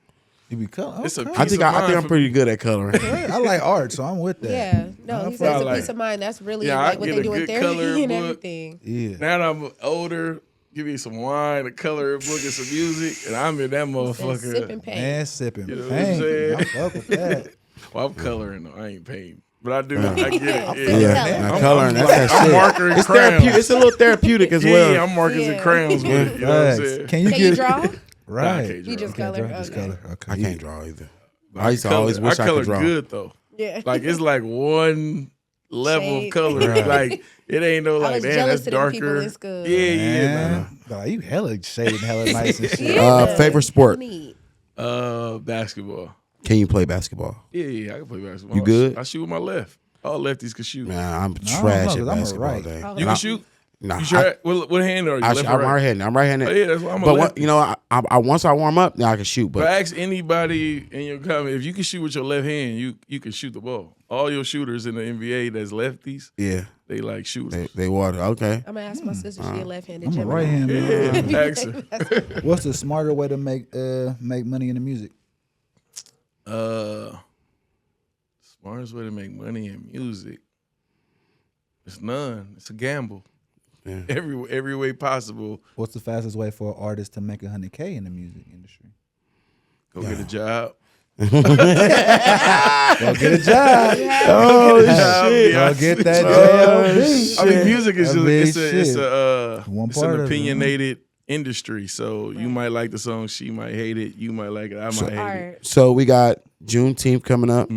You be color. It's a Okay. I think I'm pretty good at coloring. I like art, so I'm with that. Yeah. No, he says it's a like- peace of mind. That's really Yeah, I like what get they a do in good therapy coloring and book. everything. Yeah. Now that I'm older, give me some wine, a coloring book, and some music, and I'm in that motherfucker. Sipping paint. Man, sipping You know what I'm paint. saying? I fuck with that. Well, I'm coloring though. I ain't painting. But I do. I get it. Yeah, I'm- coloring. That's that I'm shit. marking It's crayons. therapeutic. It's a little therapeutic as well. Yeah, I'm markers and crayons with it. You know what I'm Facts. saying? Can you Can get you draw? right? can't You just Can't color. draw, just Okay. color. Okay. I can't draw either. I used to always wish I color could draw. good though. Yeah. Like it's like one level Shade. of color. Right. Like it ain't no I like was damn jealous that's of them people darker. in school. Yeah. Nah, you hella shaded, hella nice and shit. Yeah. Favorite sport? Neat. Basketball. Can you play basketball? Yeah, I can play basketball. You good? I shoot with my left. All lefties can shoot. Nah, I'm don't trash know, 'cause at I'm a basketball. right. Dang. You can shoot. Nah, You sure? What hand are you? Left or I'm right? right-handed. I'm right-handed. Oh, yeah, that's why I'm a But lefty. you know, I once I warm up, now I can shoot. But But ask anybody in your comment if you can shoot with your left hand, you can shoot the ball. All your shooters in the NBA that's lefties, yeah, they like shooters. they water. Okay. I'm gonna ask my sister. She a left-handed. I'm a Gemini. right hand man. Yeah, ask her. What's the smarter way to make money in the music? Smartest way to make money in music. It's none. It's a gamble. Yeah. Every way possible. What's the fastest way for an artist to make $100K in the music industry? Go get a job. Go get a job. Oh shit. Go get that I job. mean, music is That big just it's shit. a One it's part an of it, opinionated industry. So you might like the song, she might hate it, you might like it, I might hate it. So we got Juneteenth coming up.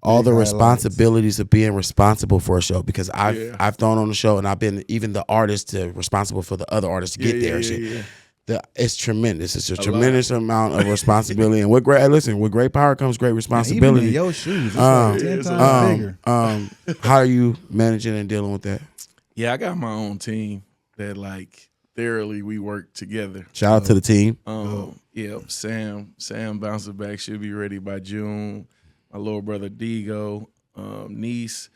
All the responsibilities of being responsible for a show, because I've thrown on the show and I've been even the artist responsible for the other artists to get there. It's tremendous. It's a tremendous amount of responsibility, and with great power comes great responsibility. Even in your shoes, it's like 10 times bigger. How are you managing and dealing with that? Yeah, I got my own team that like thoroughly we work together. Shout out to the team. Sam bouncing back should be ready by June. My little brother Digo, niece,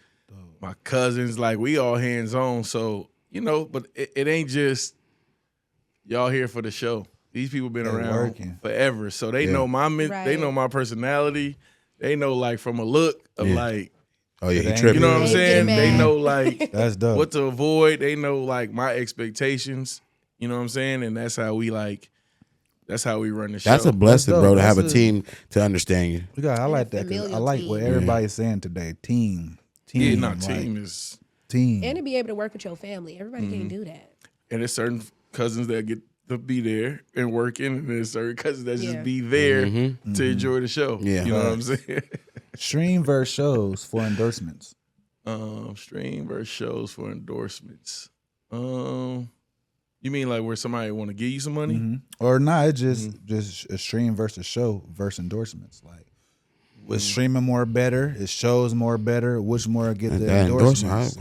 my cousins, like we all hands on. So, but it ain't just y'all here for the show. These people been around forever. So they know they know my personality. They know like from a look of like, oh yeah, he tripping. You know what I'm saying? They know like that's dope. What to avoid. They know like my expectations. You know what I'm saying? And that's how we run the show. That's a blessing, bro, to have a team to understand you. I like that. I like what everybody's saying today. Team. Team is team. And to be able to work with your family. Everybody can't do that. And there's certain cousins that get to be there and working, and there's certain cousins that just be there to enjoy the show. Yeah. You know what I'm saying? Stream versus shows for endorsements. Stream versus shows for endorsements. You mean like where somebody want to give you some money? Or not? It's just a stream versus show versus endorsements. Like, was streaming more better? Is shows more better? Which more get the endorsements?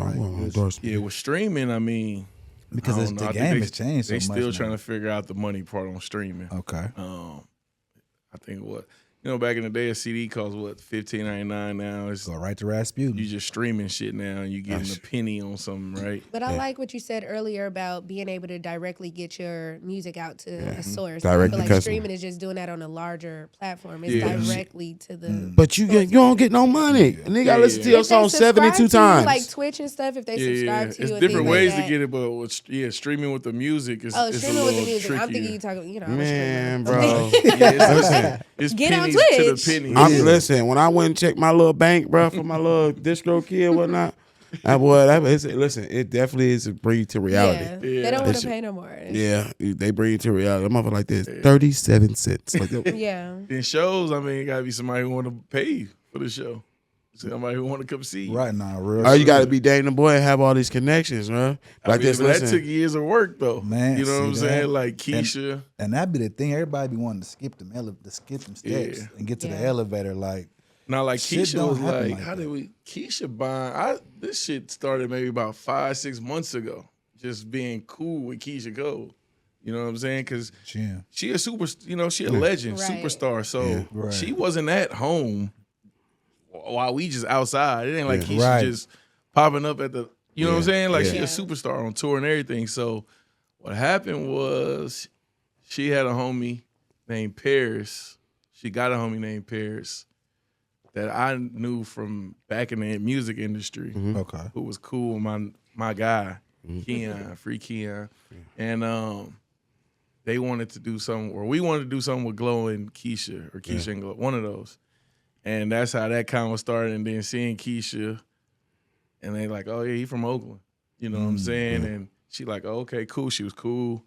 Yeah, with streaming, I mean, because the game has changed so much. They still trying to figure out the money part on streaming. Okay. I think back in the day, a CD cost $15.99 now. It's go right to Rasputin. You just streaming shit now, and you getting a penny on something, right? But I like what you said earlier about being able to directly get your music out to a source. Direct I feel like streaming is just doing that on a larger platform. It's directly to the. But you don't get no money, and they gotta listen to your song 72 times. Like Twitch and stuff. If they subscribe to you, it's different ways to get it. But streaming with the music is streaming with the music. Trickier. I'm thinking you talking. Man, bro. It's get on Twitch. To the penny. Listen, when I went and checked my little bank, bro, for my little distro kid and whatnot, it definitely is a bring you to reality. Yeah. They don't want to pay no more. Yeah, they bring you to reality. I'm like this, 37 cents. Like, in shows, I mean, it gotta be somebody who want to pay you for the show. Somebody who want to come see you. Right now, real. Oh, you got to be dating the boy and have all these connections, man. Like that took years of work, though. Man, you know what I'm saying? Like Keisha, and that'd be the thing. Everybody be wanting to skip them steps and get to the elevator. Like, now, like Keisha was like, how did we? Keisha buying. This shit started maybe about 5-6 months ago. Just being cool with Keisha Cole. You know what I'm saying? Because she a super. She a legend, superstar. So she wasn't at home while we just outside. It ain't like Keisha just popping up at the, you know what I'm saying? Like she a superstar on tour and everything. So what happened was she had a homie named Paris. She got a homie named Paris that I knew from back in the music industry. Who was cool, my guy, Keon, free Keon. And they wanted to do something, or we wanted to do something with Glow and Keisha, or Keisha and Glow, one of those. And that's how that kind of started. And then seeing Keisha, and they like, oh yeah, he from Oakland. You know what I'm saying? And she like, oh, okay, cool. She was cool.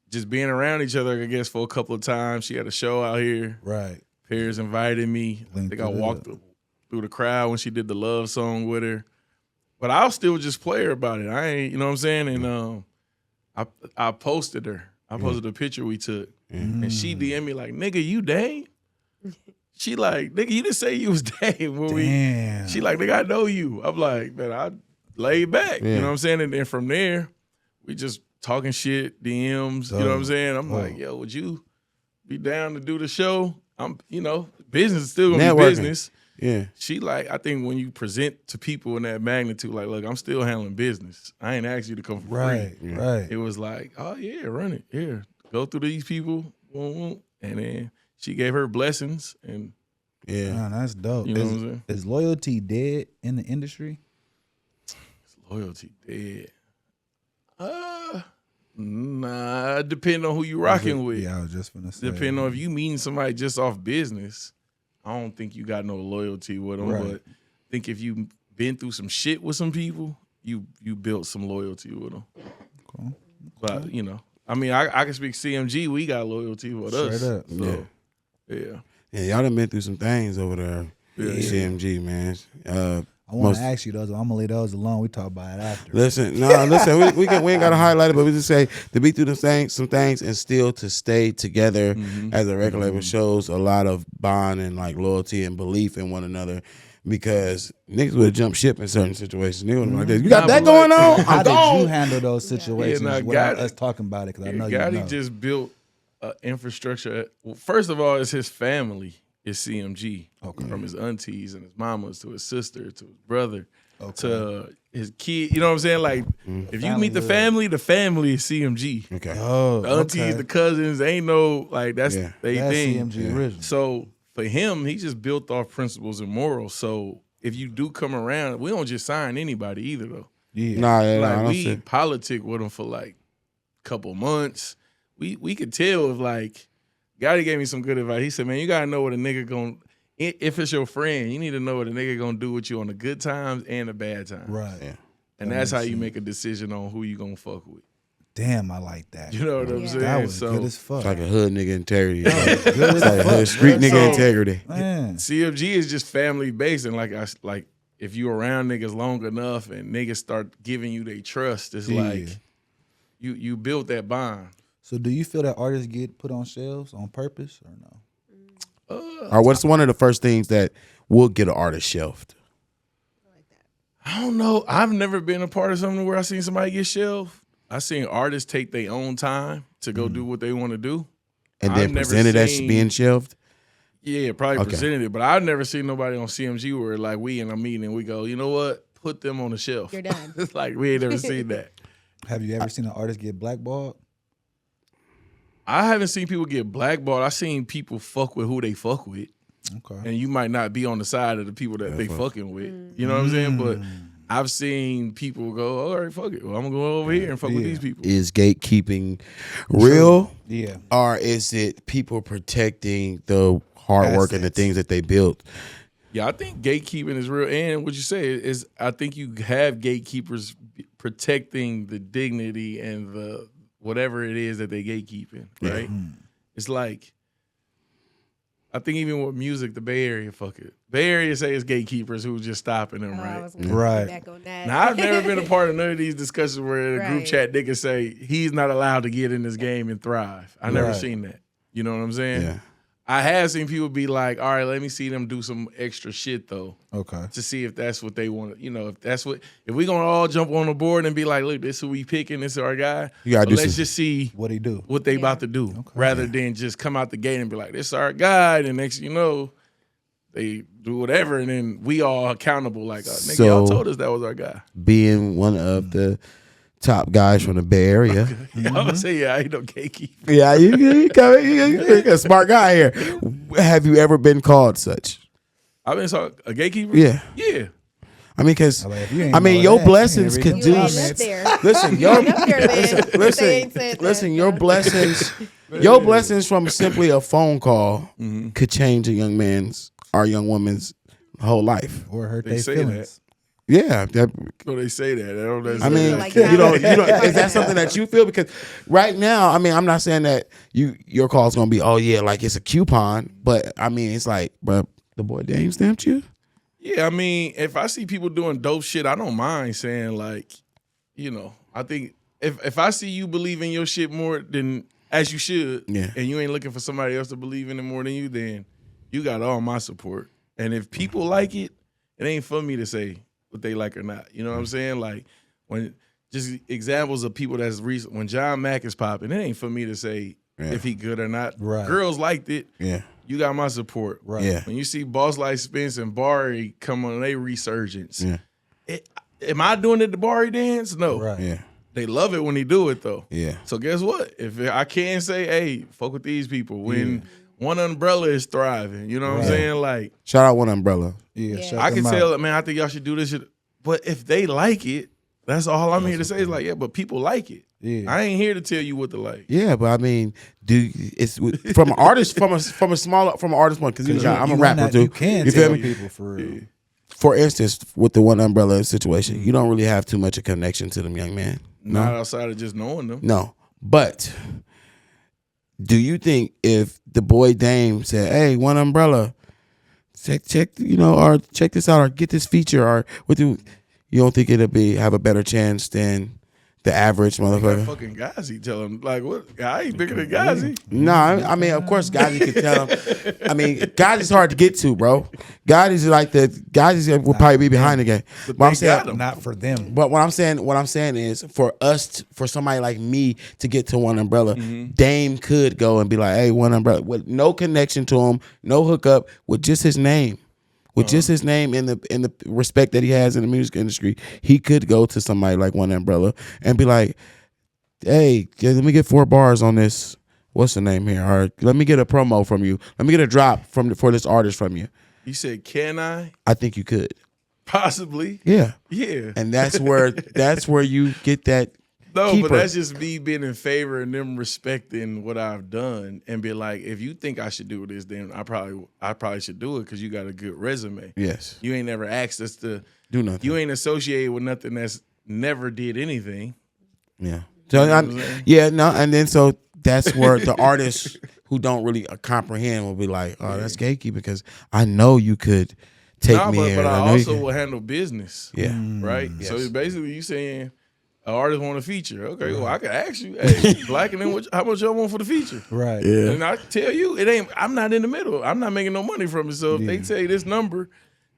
Just being around each other, I guess, for a couple of times. She had a show out here. Right. Paris invited me. I think I walked through the crowd when she did the love song with her. But I'll still just play her about it. I ain't, you know what I'm saying? And I posted her. I posted a picture we took. And she DM'd me like, nigga, you Dame? She like, nigga, you didn't say you was Dame when she like, nigga, I know you. I'm like, man, I laid back. You know what I'm saying? And then from there, we just talking shit, DMs, you know what I'm saying? I'm like, yo, would you be down to do the show? Business is still gonna be business. Yeah. She like, I think when you present to people in that magnitude, like, look, I'm still handling business. I ain't asked you to come for free. Right. It was like, oh yeah, run it. Here, go through these people. And then she gave her blessings, and man, that's dope. You know what I'm saying? Is loyalty dead in the industry? Is loyalty dead? Nah, depending on who you rocking with. Yeah, I was just gonna say. Depending on if you meeting somebody just off business, I don't think you got no loyalty with them. Right. But I think if you been through some shit with some people, you built some loyalty with them. Cool. But I mean, I can speak CMG. We got loyalty with us. Straight up. So, yeah. Yeah, y'all done been through some things over there. Yeah. CMG, man. I want to ask you those. I'm gonna leave those alone. We talk about it after. Listen, we ain't gotta highlight it, but we just say to be through some things, and still to stay together as a record label shows a lot of bond and like loyalty and belief in one another. Because niggas would have jumped ship in certain situations. Niggas would like this. You got that going on? How I'm did gone. you handle those situations without us talking about it? Because I know you Gotti know. just built infrastructure. Well, first of all, it's his family. It's CMG. Okay. From his aunties and his mamas to his sister to his brother to his kid. You know what I'm saying? Like, if you meet the family is CMG. Okay. Oh, The aunties, the cousins, ain't no, like, that's they that's thing. CMG original. So for him, he just built off principles and morals. So if you do come around, we don't just sign anybody either, though. Yeah. Nah, Like, I don't we see. politic with him for like a couple months. We could tell if like Gotti gave me some good advice. He said, man, you gotta know what a nigga gonna, if it's your friend, you need to know what a nigga gonna do with you on the good times and the bad times. Right. Yeah. And that's how you make a decision on who you gonna fuck with. Damn, I like that. You know what I'm saying? That was So good as fuck. It's like a hood nigga integrity. Good It's as like a hood fuck. street nigga So- integrity. Man. CFG is just family based, and like if you around niggas long enough and niggas start giving you their trust, it's like you built that bond. So do you feel that artists get put on shelves on purpose or no? Or what's one of the first things that will get an artist shelved? I don't know. I've never been a part of something where I seen somebody get shelved. I seen artists take their own time to go do what they want to do. And then I've never presented as seen- being shelved? Yeah, probably Okay. presented it, but I've never seen nobody on CMG where like we in a meeting and we go, you know what? Put them on the shelf. You're done. It's like we ain't never seen that. Have you ever seen an artist get blackballed? I haven't seen people get blackballed. I seen people fuck with who they fuck with. Okay. And you might not be on the side of the people that they fucking with. You know what I'm saying? But I've seen people go, all right, fuck it. Well, I'm gonna go over here and fuck with these people. Is gatekeeping real? Yeah. Or is it people protecting the hard work and the Assets. things that they built? Yeah, I think gatekeeping is real. And what you say is I think you have gatekeepers protecting the dignity and the whatever it is that they gatekeeping, right? It's like, I think even with music, the Bay Area, fuck it. Bay Area say it's gatekeepers who just stopping them, I right? was gonna Right. get back on that. Now, I've never been a part of none of these discussions where the group Right. chat niggas say he's not allowed to get in this game and thrive. I never Right. seen that. You know what I'm saying? Yeah. I have seen people be like, all right, let me see them do some extra shit though. Okay. To see if that's what they want. You know, if we gonna all jump on the board and be like, look, this who we picking, this is our guy. You gotta But do let's some- just see What he do? what they about to do, rather than just come out the gate and be like, this is our guy. And next, you know, they do whatever, and then we all accountable. Like, nigga, y'all So- told us that was our guy. Being one of the top guys from the Bay Area. I'm gonna say, yeah, I ain't no gatekeeper. Yeah, you're a smart guy here. Have you ever been called such? I've been a gatekeeper. Yeah. Yeah. I mean, because Like, if you ain't I mean, know your that, blessings you could ain't do. You ain't comments. up there. Listen, You ain't up there, man. listen, They ain't said that. listen. Your blessings from simply a phone call could change a young man's or young woman's whole life. Or hurt They their say feelings. Yeah, No, they say that. They don't I necessarily mean, Like you that. don't. Is that something that you feel? Because right now, I mean, I'm not saying that your call's gonna be, oh yeah, like it's a coupon, but I mean, it's like, bro, the boy Dame stamped you. Yeah, I mean, if I see people doing dope shit, I don't mind saying like, you know, I think if I see you believe in your shit more than as you should, Yeah. and you ain't looking for somebody else to believe in it more than you, then you got all my support. And if people like it, it ain't for me to say what they like or not. You know what I'm saying? Like when just examples of people that's recent. When John Mack is popping, it ain't for me to say if he good or not. Right. Girls liked it. Yeah, You got my support. Right. yeah, When you see Boss Like Spence and Barry come on their resurgence, yeah, am I doing it the Barry dance? No. Right. yeah, They love it when he do it though. yeah. So guess what? If I can't say, hey, fuck with these people when one umbrella is thriving, you know what I'm Right. saying? Like Shout out One Umbrella. Yeah. Yeah. shut I can them tell, out. man, I think y'all should do this shit. But if they like it, that's all I'm here to say is like, yeah, but people like it. Yeah. I ain't here to tell you what to like. Yeah, but I mean, it's from an artist from an artist point because I'm a You rapper not- too. You can You feel tell me? people for real. For instance, with the One Umbrella situation, you don't really have too much of connection to them young man. Not outside of just knowing them. No, But do you think if Daboydame said, "Hey, One Umbrella, check or check this out, or get this feature, or what do you don't think it'll have a better chance than the average motherfucker?" Fucking Gazi tell him like, what? I ain't bigger than Gazi. No, I mean, of course, Gazi could tell him. I mean, Gazi's hard to get to, bro. Gazi's will probably be behind the game. But I'm saying, Not for them. but what I'm saying is, for for somebody like me to get to One Umbrella, Dame could go and be like, "Hey, One Umbrella," with no connection to him, no hookup, with just his name. With just his name and the respect that he has in the music industry, he could go to somebody like One Umbrella and be like, "Hey, let me get 4 bars on this. What's the name here? Or let me get a promo from you. Let me get a drop for this artist from you." You said, can I? I think you could. Possibly. Yeah. Yeah. And that's where you get that. No, keeper. but that's just me being in favor and them respecting what I've done and be like, if you think I should do this, then I probably should do it because you got a good resume. Yes. You ain't never asked us to Do nothing. You ain't associated with nothing that's never did anything. Yeah. So and then so that's where the artists who don't really comprehend will be like, "Oh, that's gatekeeping because I know you could take me here." But I know you also can-" will handle business. Yeah. Right? Yes. So it's basically you saying an artist want a feature. Okay, well I can ask you, hey, Black, and then how much y'all want for the feature? Right. Yeah. And I tell you, I'm not in the middle. I'm not making no money from it. So if they say this number,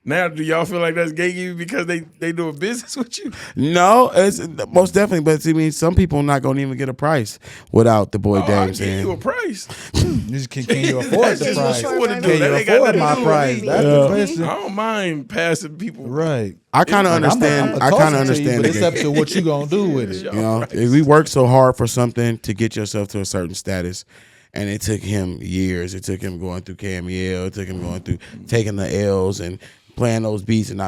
now do y'all feel like that's gatekeeping because they doing business with you? No, it's most definitely. But I mean, some people not gonna even get a price without Daboydame I give saying. you a price. Can you afford the That's price? what you want to do. Can That you ain't got afford nothing my to do with price? me. That's the question. I don't mind passing people. Right. I kind of Like, understand. I'm I kind of talking to you, understand. but it's up to what you gonna do with it. You know, if we work so hard for something to get yourself to a certain status, and it took him years. It took him going through KMEL. It took him going through taking the L's and playing those beats. And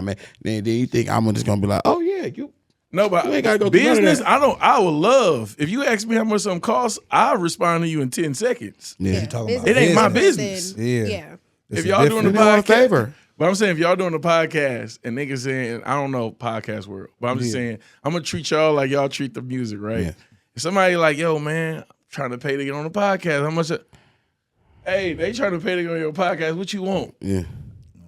then you think I'm just gonna be like, "Oh yeah, you." No, but You ain't gotta go through none of business, that. I would love. If you ask me how much something costs, I'll respond to you in 10 seconds. Yeah. You talking about It ain't my business. business. Yeah. If It's y'all a doing the Do me one podcast, favor. but I'm saying if y'all doing the podcast and niggas saying, I don't know podcast world, but I'm just saying, I'm gonna treat y'all like y'all treat the music, right? Yeah. If somebody like, yo, man, I'm trying to pay to get on the podcast, how much? Hey, they trying to pay to get on your podcast. What you want? Yeah.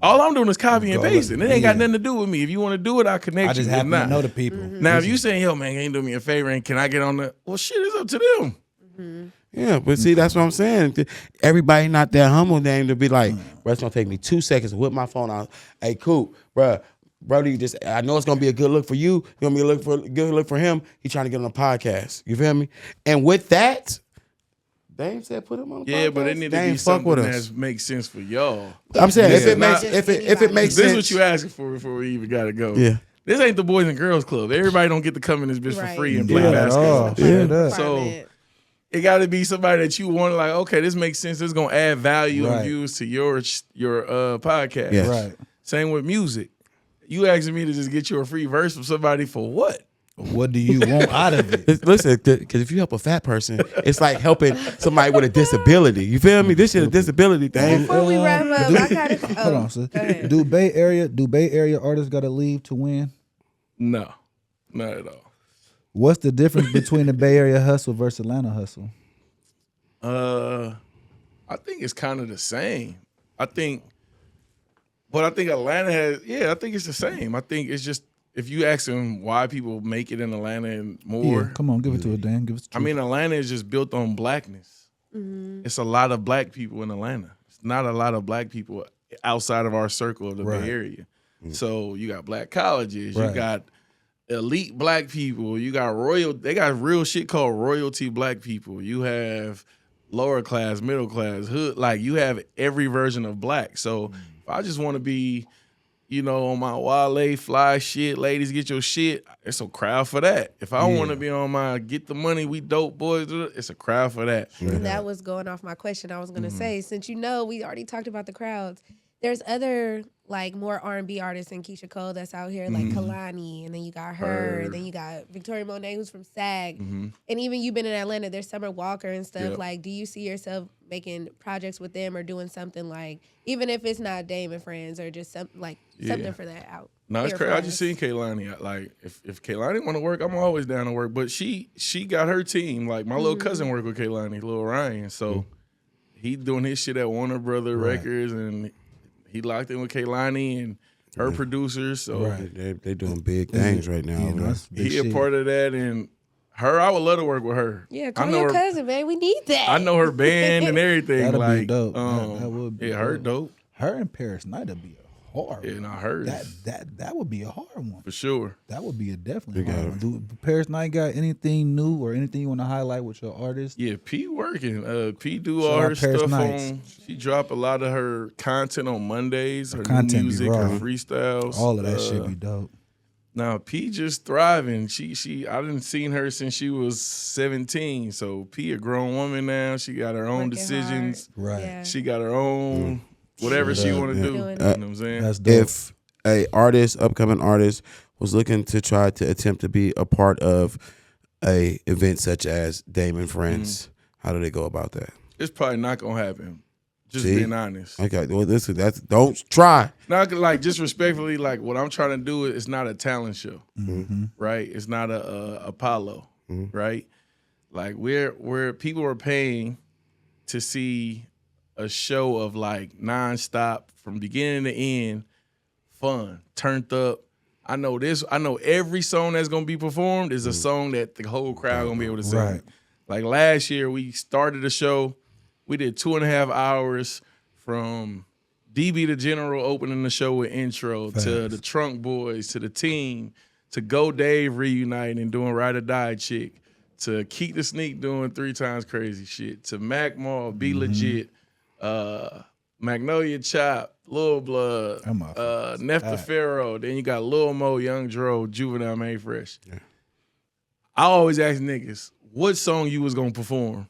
All I'm doing is copy and Go pasting. It look. ain't got Yeah. nothing to do with me. If you want to do it, I'll connect I just you. If happen not, to know the people. now, if you saying, yo, man, can you do me a favor and can I get on the? Well, shit, it's up to them. Yeah, but see, that's what I'm saying. Everybody not that humble, name to be like, bro, it's gonna take me 2 seconds to whip my phone out. Hey, cool, bro. Brody, I know it's gonna be a good look for you. It's gonna be a good look for him. He trying to get on a podcast. You feel me? And with that, Dame said put him on the podcast. Yeah, but it need to Dame be fuck something with us. that makes sense for y'all. I'm saying if Yeah. it makes if it makes This sense. is what you asking for before we even gotta go. Yeah. This ain't the Boys and Girls Club. Everybody don't get to come in this bitch Right. for free and play Yeah, basketball. at all. Straight up. So it got to be somebody that you want to like. Okay, this makes sense. This is gonna add value and Right. views to your podcast. Yes. Right. Same with music. You asking me to just get you a free verse from somebody for what? What do you want out of it? Listen, because if you help a fat person, it's like helping somebody with a disability. You feel me? This is a disability thing. Before we wrap up, I kind of Hold on, sis. go ahead. Do Bay Area artists gotta leave to win? No, not at all. What's the difference between the Bay Area hustle versus Atlanta hustle? I think it's kind of the same. I think Atlanta has. Yeah, I think it's the same. I think it's just if you ask them why people make it in Atlanta and more. Yeah, come on, give it to us, Dan. Give us the I mean, Atlanta is just built on blackness. It's a lot of black people in Atlanta. It's not a lot of black people outside of our circle of the Right. Bay Area. So you got black colleges, you Right. got elite black people, you got they got real shit called royalty black people. You have lower class, middle class, hood, like you have every version of black. So if I just want to be, on my Wale fly shit, ladies get your shit, it's a crowd for that. If I want to be on my get the money, we dope boys, it's a crowd for that. And that was going off my question. I was going to say, since we already talked about the crowds, there's other like more R&B artists in Keisha Cole that's out here, like Kalani, and then you got her, and then you got Victoria Monet, who's from SAG, and even you've been in Atlanta. There's Summer Walker and stuff. Yep. Like, do you see yourself making projects with them or doing something like, even if it's not Dame and Friends or just something for that out. No, it's here crazy. for I just us. seen Kaylani. Like, if Kaylani want to work, I'm always down to work. But she got her team. Like, my little cousin worked with Kaylani, little Ryan. So he doing his shit at Warner Brother Records, and he locked in with Kaylani and her producers. So They doing big things right now. Yeah, that's big he a shit. part of that. And her, I would love to work with her. Yeah, I call know your her, cousin, man. We need that. I know her band and everything. That'd like, be dope. That would be her dope. dope. Her and Paris Knight would be a hard Yeah, one. not hers. That would be a hard one. For sure. That would be a definitely hard one. Do Paris Knight got anything new or anything you want to highlight with your artist? Yeah, P working. P do Shout all out her Paris stuff Knights. on. She drop a lot of her content on Mondays. Her content be new music, raw. her freestyles. All of that shit be dope. Now P just thriving. She I didn't seen her since she was 17. So P a grown woman now. She got her own Working decisions. hard. Right. Yeah. She got her own whatever Shut she up, want to yeah. do. You know Doing what I'm saying? That's dope. If a upcoming artist, was looking to try to attempt to be a part of a event such as Dame and Friends, how do they go about that? It's probably not gonna happen. Just See? being honest. Okay, well, that's don't try. Not like just respectfully, like what I'm trying to do is not a talent show, right? It's not a Apollo, right? Like we're people are paying to see a show of like nonstop from beginning to end, fun, turned up. I know every song that's gonna be performed is a song that the whole crowd gonna be able to sing. Right. Like last year, we started the show. We did 2.5 hours from DB the General opening the show with intro to the Trunk Boys to the team to Go Dave reuniting and doing Ride or Die Chick to Keep the Sneak doing 3 Times Crazy shit to Mac Mall Be Legit, Magnolia Chop, Lil Blood, That motherfucker's Nefta Pharaoh. Then you got Lil Mo, Young Dro, Juvenile, Made Fresh. Yeah. I always ask niggas what song you was gonna perform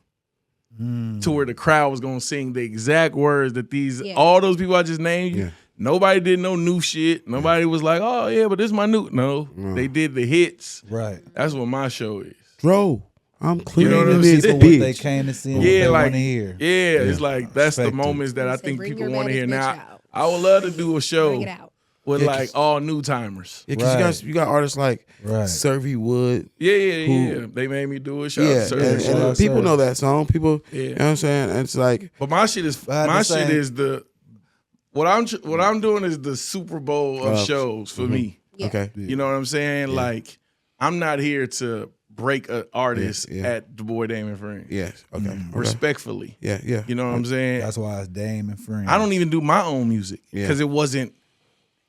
to where the crowd was gonna sing the exact words that all those people I just named you. Yeah. Nobody did no new shit. Nobody was like, oh yeah, but this is my new. No, they did the hits. Right. That's what my show is. Bro, I'm clear You know what to I'm this saying? What they bitch. came to see and what Yeah, they like want to hear. yeah, it's like that's the Respect it. moments that I Say, think bring people your want to hear. baddest Now, bitch out. I would love to do a Bring show it out. with Yeah, like 'cause- all new timers. Yeah, because Right. you got artists like Right. Survey Wood. Yeah. They made me do a show. Yeah, Sir. and Shout out people Survey. know that song. People, Yeah. you know what I'm saying? And it's like, But my shit is I had my the shit same- is the what I'm doing is the Super Bowl of shows for me. Yeah. okay, You know what I'm saying? Like I'm not here to break an artist Yeah. at Daboydame and Friends. yes, okay, okay. Respectfully. Yeah, yeah. You know what I'm saying? That's why it's Dame and Friends. I don't even do my own music Yeah. because it wasn't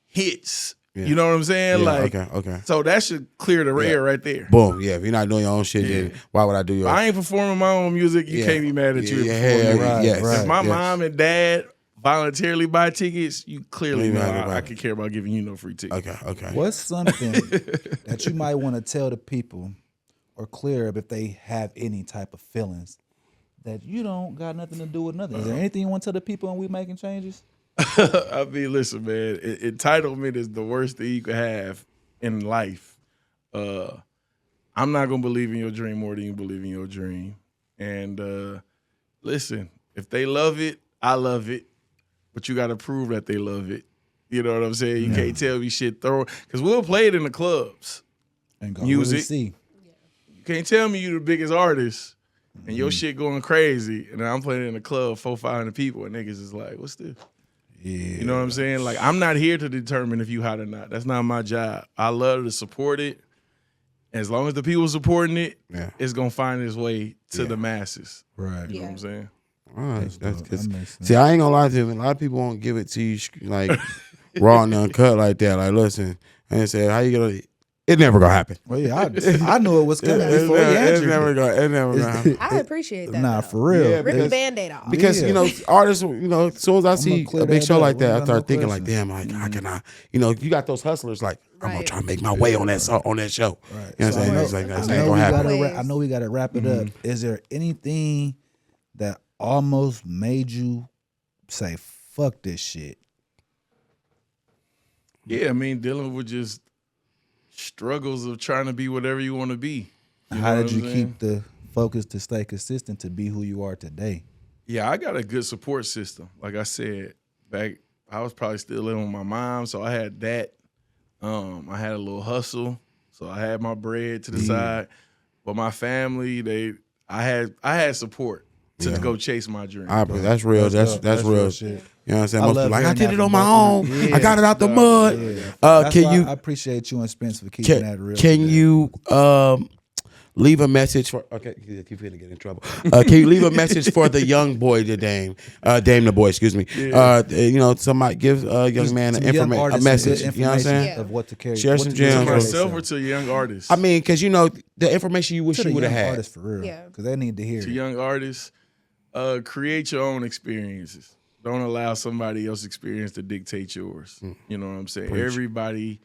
hits. Yeah. You know what I'm saying? Yeah, like okay. so that should clear the air right there. Boom. Yeah, if you're not doing your own shit, then why would I do If yours? I ain't performing my own music, you Yeah. can't be mad at you. Yeah, performing yeah, your right, yes, right. If my yes. mom and dad voluntarily buy tickets, you clearly You know right about I it. could care about giving you no free tickets. Okay. What's something that you might want to tell the people or clear up if they have any type of feelings that you don't got nothing to do with nothing? Is there anything you want to tell the people when we making changes? I mean, listen, man. Entitlement is the worst thing you could have in life. I'm not gonna believe in your dream more than you believe in your dream. And listen, if they love it, I love it. But you got to prove that they love it. You know what I'm saying? You can't tell me shit throw because we'll play it in the clubs. And go Music. really see. You can't tell me you the biggest artist and your shit going crazy, and I'm playing in the club 400-500 people, and niggas is like, "What's this?" Yeah. You know what I'm saying? Like, I'm not here to determine if you hot or not. That's not my job. I love to support it. As long as the people supporting it, it's gonna find its way to the masses. Right. You know what I'm saying? All right, that's dope. good. That makes sense. See, I ain't gonna lie to you. A lot of people won't give it to you like raw and uncut like that. Like, listen, and say, how you gonna? It never gonna happen. Well, yeah, I knew it was coming before you It's answered. never it. gonna happen. I appreciate that. Nah, though. for real. Yeah, Rip the because- Band-Aid off. Because Yeah. you know, artists, you know, as soon as I see clear a big that show up. like We that, I got start no thinking like, questions. damn, like how can I? You know, you got those hustlers like, I'm gonna Right. try to make my way on that show. Right. You know what I'm So I saying? know- It's like that's I ain't know gonna we happen. gotta- I know we got to wrap it up. Is there anything that almost made you say, fuck this shit? Yeah, I mean, dealing with just struggles of trying to be whatever you want to be. How know did what you I'm saying? keep the focus to stay consistent to be who you are today? Yeah, I got a good support system. Like I said, back I was probably still living with my mom, so I had that. I had a little hustle, so I had my bread to the side. But my family, I had support to go chase my dream. That's real. That's real. Shit. You know what I'm saying? Most people like, I hearing did that it on from my both own. of you. I got it out the mud. That's Can why you? I appreciate you and Spence for keeping that real. Can you leave a message for? Okay, keep gonna get in trouble. Can you leave a message for the young boy, the Dame the boy? Excuse me. You know, somebody give a young man a message. You know what I'm saying? Of what to carry. Share some gems. To myself or to young artists? I mean, because you know the information you wish to you the would have young had. artists for real. Yeah. Because they need to hear To it. young artists, create your own experiences. Don't allow somebody else's experience to dictate yours. You know what I'm saying? Everybody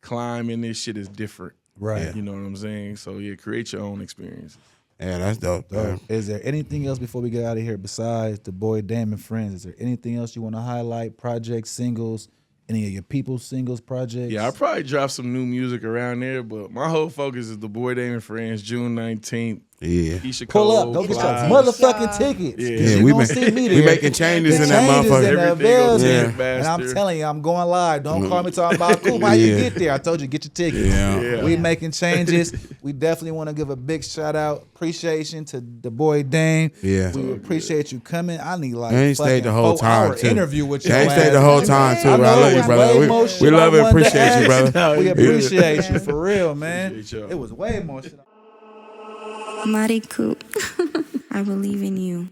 climbing this shit is different. Right. You know what I'm saying? So yeah, create your own experiences. Yeah, that's dope. Man. Is there anything else before we get out of here besides Daboydame and Friends? Is there anything else you want to highlight? Projects, singles, any of your people's singles, projects? Yeah, I probably drop some new music around there, but my whole focus is Daboydame and Friends, June 19th. Yeah. Keisha Pull Cole, up. Go get your Plies. motherfucking tickets. Yeah. we gonna see me we there. making changes The in that changes motherfucker. in the Everything goes building. in And I'm faster. telling you, I'm going live. Don't call me talking about cool. How you Yeah. get there? I told you, get your tickets. Yeah. We making changes. We definitely want to give a big shout out, appreciation to Daboydame. Yeah. We appreciate you coming. I need like And he stayed the whole time, 4-hour too. interview with you. Yeah, he stayed the whole time too. I Bro. know I love it you, was brother. way more shit We love I and wanted to appreciate you, ask. brother. We appreciate you for real, man. Appreciate y'all. It was way more shit. Mariku, I believe in you.